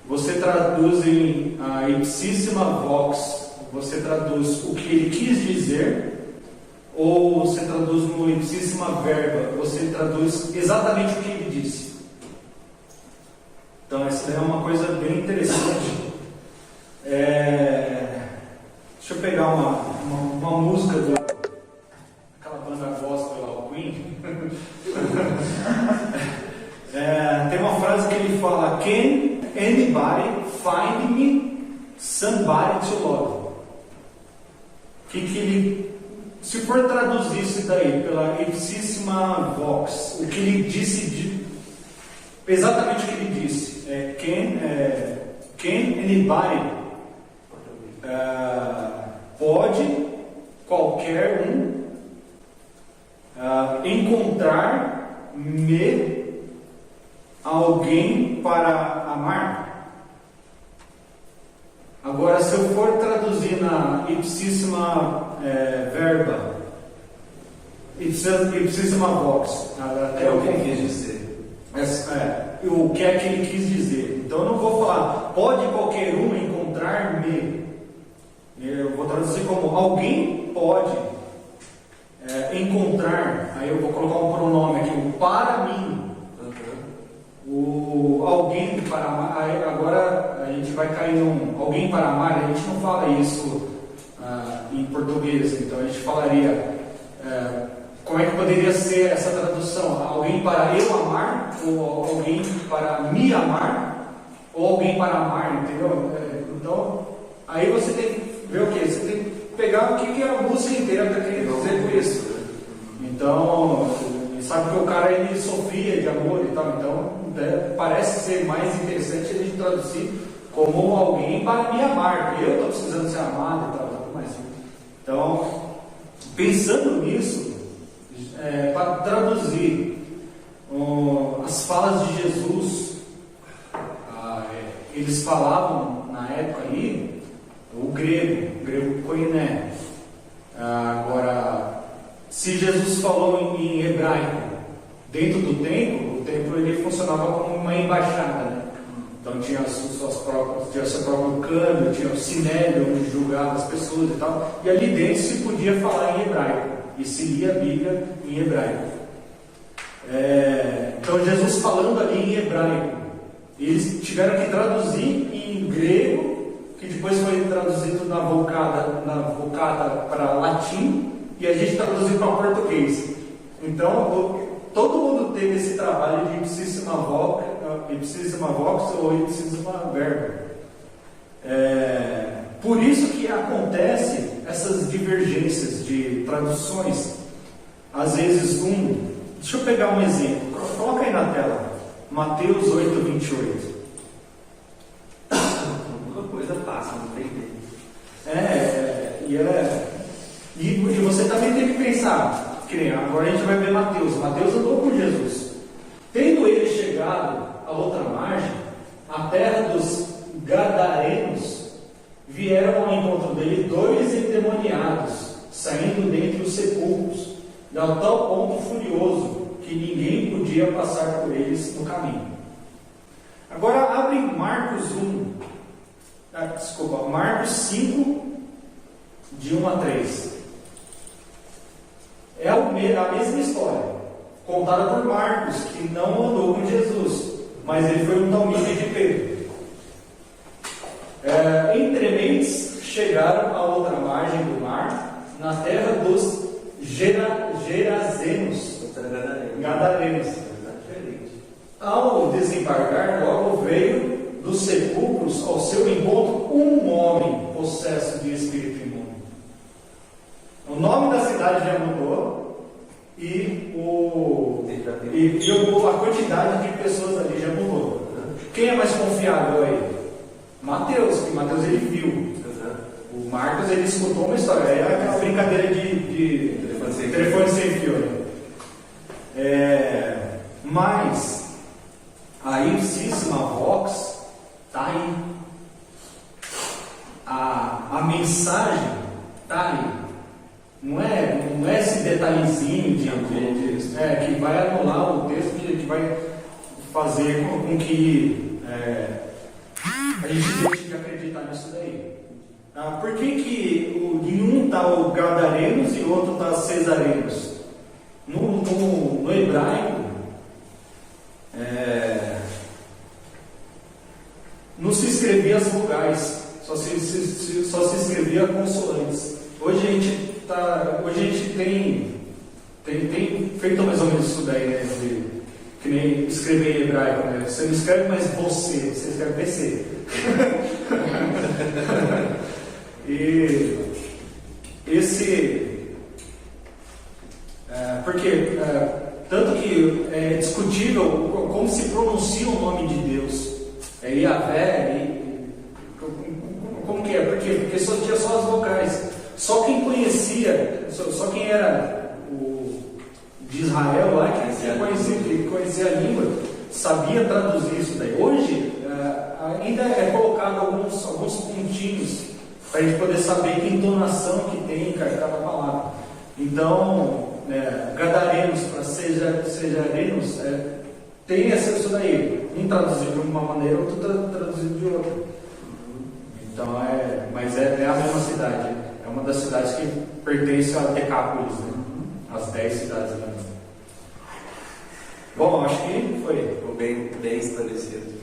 você traduz em ipsissima vox, você traduz o que ele quis dizer, ou você traduz no ipsissima verba, você traduz exatamente o que ele disse. Então essa é uma coisa bem interessante. Deixa eu pegar uma música daquela banda gospel lá, o Queen. Tem uma frase que ele fala: Can anybody find me somebody to love? Que ele, se for traduzir isso daí pela ipsissima vox, o que ele disse, exatamente o que ele disse, can anybody, pode qualquer um encontrar-me alguém para amar? Agora, se eu for traduzir na ipsissima verba, ipsissima vox, É o que ele quis dizer. O que é que ele quis dizer. Então eu não vou falar, pode qualquer um encontrar-me. Eu vou traduzir como alguém pode encontrar. Aí eu vou colocar um pronome aqui, o para mim. O alguém para amar. Agora a gente vai cair num alguém para amar. A gente não fala isso em português. Então a gente falaria, como é que poderia ser essa tradução? Alguém para eu amar, ou alguém para me amar, ou alguém para amar, entendeu? Então aí você tem que ver o que? Você tem que pegar o que a música inteira está querendo dizer com isso. Então, sabe que o cara ele sofria de amor e tal, então parece ser mais interessante a gente traduzir como alguém para me amar, porque eu estou precisando ser amado e tal, tudo mais. Então, pensando nisso, para traduzir as falas de Jesus, eles falavam na época aí o grego koiné. Agora, se Jesus falou em hebraico dentro do templo, o templo ele funcionava como uma embaixada, né? Então tinha tinha seu próprio câmbio, tinha o sinédrio onde julgava as pessoas e tal, e ali dentro se podia falar em hebraico e se lia a Bíblia em hebraico. Então Jesus falando ali em hebraico, eles tiveram que traduzir em grego, que depois foi traduzido na Vulgata para latim, e a gente traduziu para português. Então todo mundo teve esse trabalho de ipsissima vox ou ipsissima verbo. Por isso que acontece essas divergências de traduções. Às vezes deixa eu pegar um exemplo, coloca aí na tela, Mateus 8, 28. Uma coisa fácil, não tem E você também tem que pensar, que nem agora a gente vai ver Mateus andou com Jesus. Tendo ele chegado à outra margem, a terra dos Gadarenos, vieram ao encontro dele 2 endemoniados, saindo dentre os sepulcros, de tal ponto furioso, que ninguém podia passar por eles no caminho. Agora abre Marcos 5, de 1 a 3. É a mesma história, contada por Marcos, que não andou com Jesus, mas ele foi um talmide de Pedro. Entrementes chegaram à outra margem do mar, na terra dos Gerazenos, Gadarenos. Ao desembarcar, logo veio dos sepulcros ao seu encontro um homem possesso de espírito imundo. O nome da cidade já mudou e a quantidade de pessoas ali já mudou. Quem é mais confiável aí? Mateus, que Mateus ele viu. O Marcos ele escutou uma história. É aquela brincadeira de telefone sem fio. Mas a ipsissima vox está aí. A mensagem está aí. Não é esse detalhezinho que vai anular o texto, que vai fazer com que a gente deixe de acreditar nisso daí. Por que em um está o Gadarenos e o outro está Cesarenos? No hebraico, não se escrevia as vogais, só se escrevia consoantes. Hoje a gente tem feito mais ou menos isso daí, né? Que nem escrever em hebraico, né? Você não escreve mais você escreve PC. E porque tanto que é discutível como se pronuncia o nome de Deus. É Yahvé, como que é? Porque só tinha só as vocais. Só quem conhecia, só quem era de Israel lá, que conhecia a língua, sabia traduzir isso daí. Hoje, ainda é colocado alguns pontinhos para a gente poder saber que entonação que tem cada palavra. Então, Gadarenos para Cesarenos, tem isso daí. Um traduzido de uma maneira, outro traduzido de outra. Então, mas é a mesma cidade. É uma das cidades que pertence a Decápolis, né? As 10 cidades da Bíblia. Bom, acho que ficou bem esclarecido.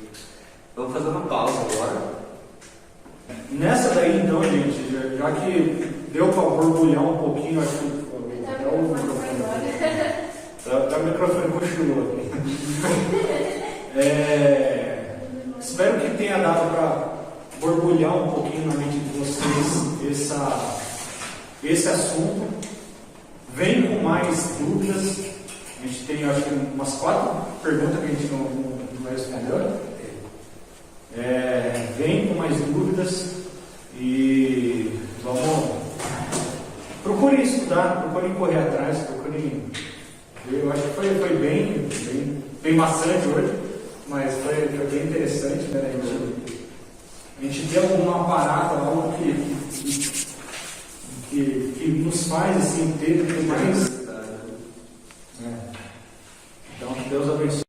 Vamos fazer uma pausa agora. Nessa daí, então, gente, já que deu para borbulhar um pouquinho, acho que o microfone cochilou aqui. Espero que tenha dado para borbulhar um pouquinho na mente de vocês esse assunto. vem com mais dúvidas. A gente tem, acho que, umas 4 perguntas que a gente não respondeu. Vem com mais dúvidas e vamos. Procurem estudar, procurem correr atrás, procurem. Eu acho que foi bem maçante hoje, mas foi bem interessante, né? A gente tem alguma parada, algo que nos faz assim, ter mais. Então, que Deus abençoe.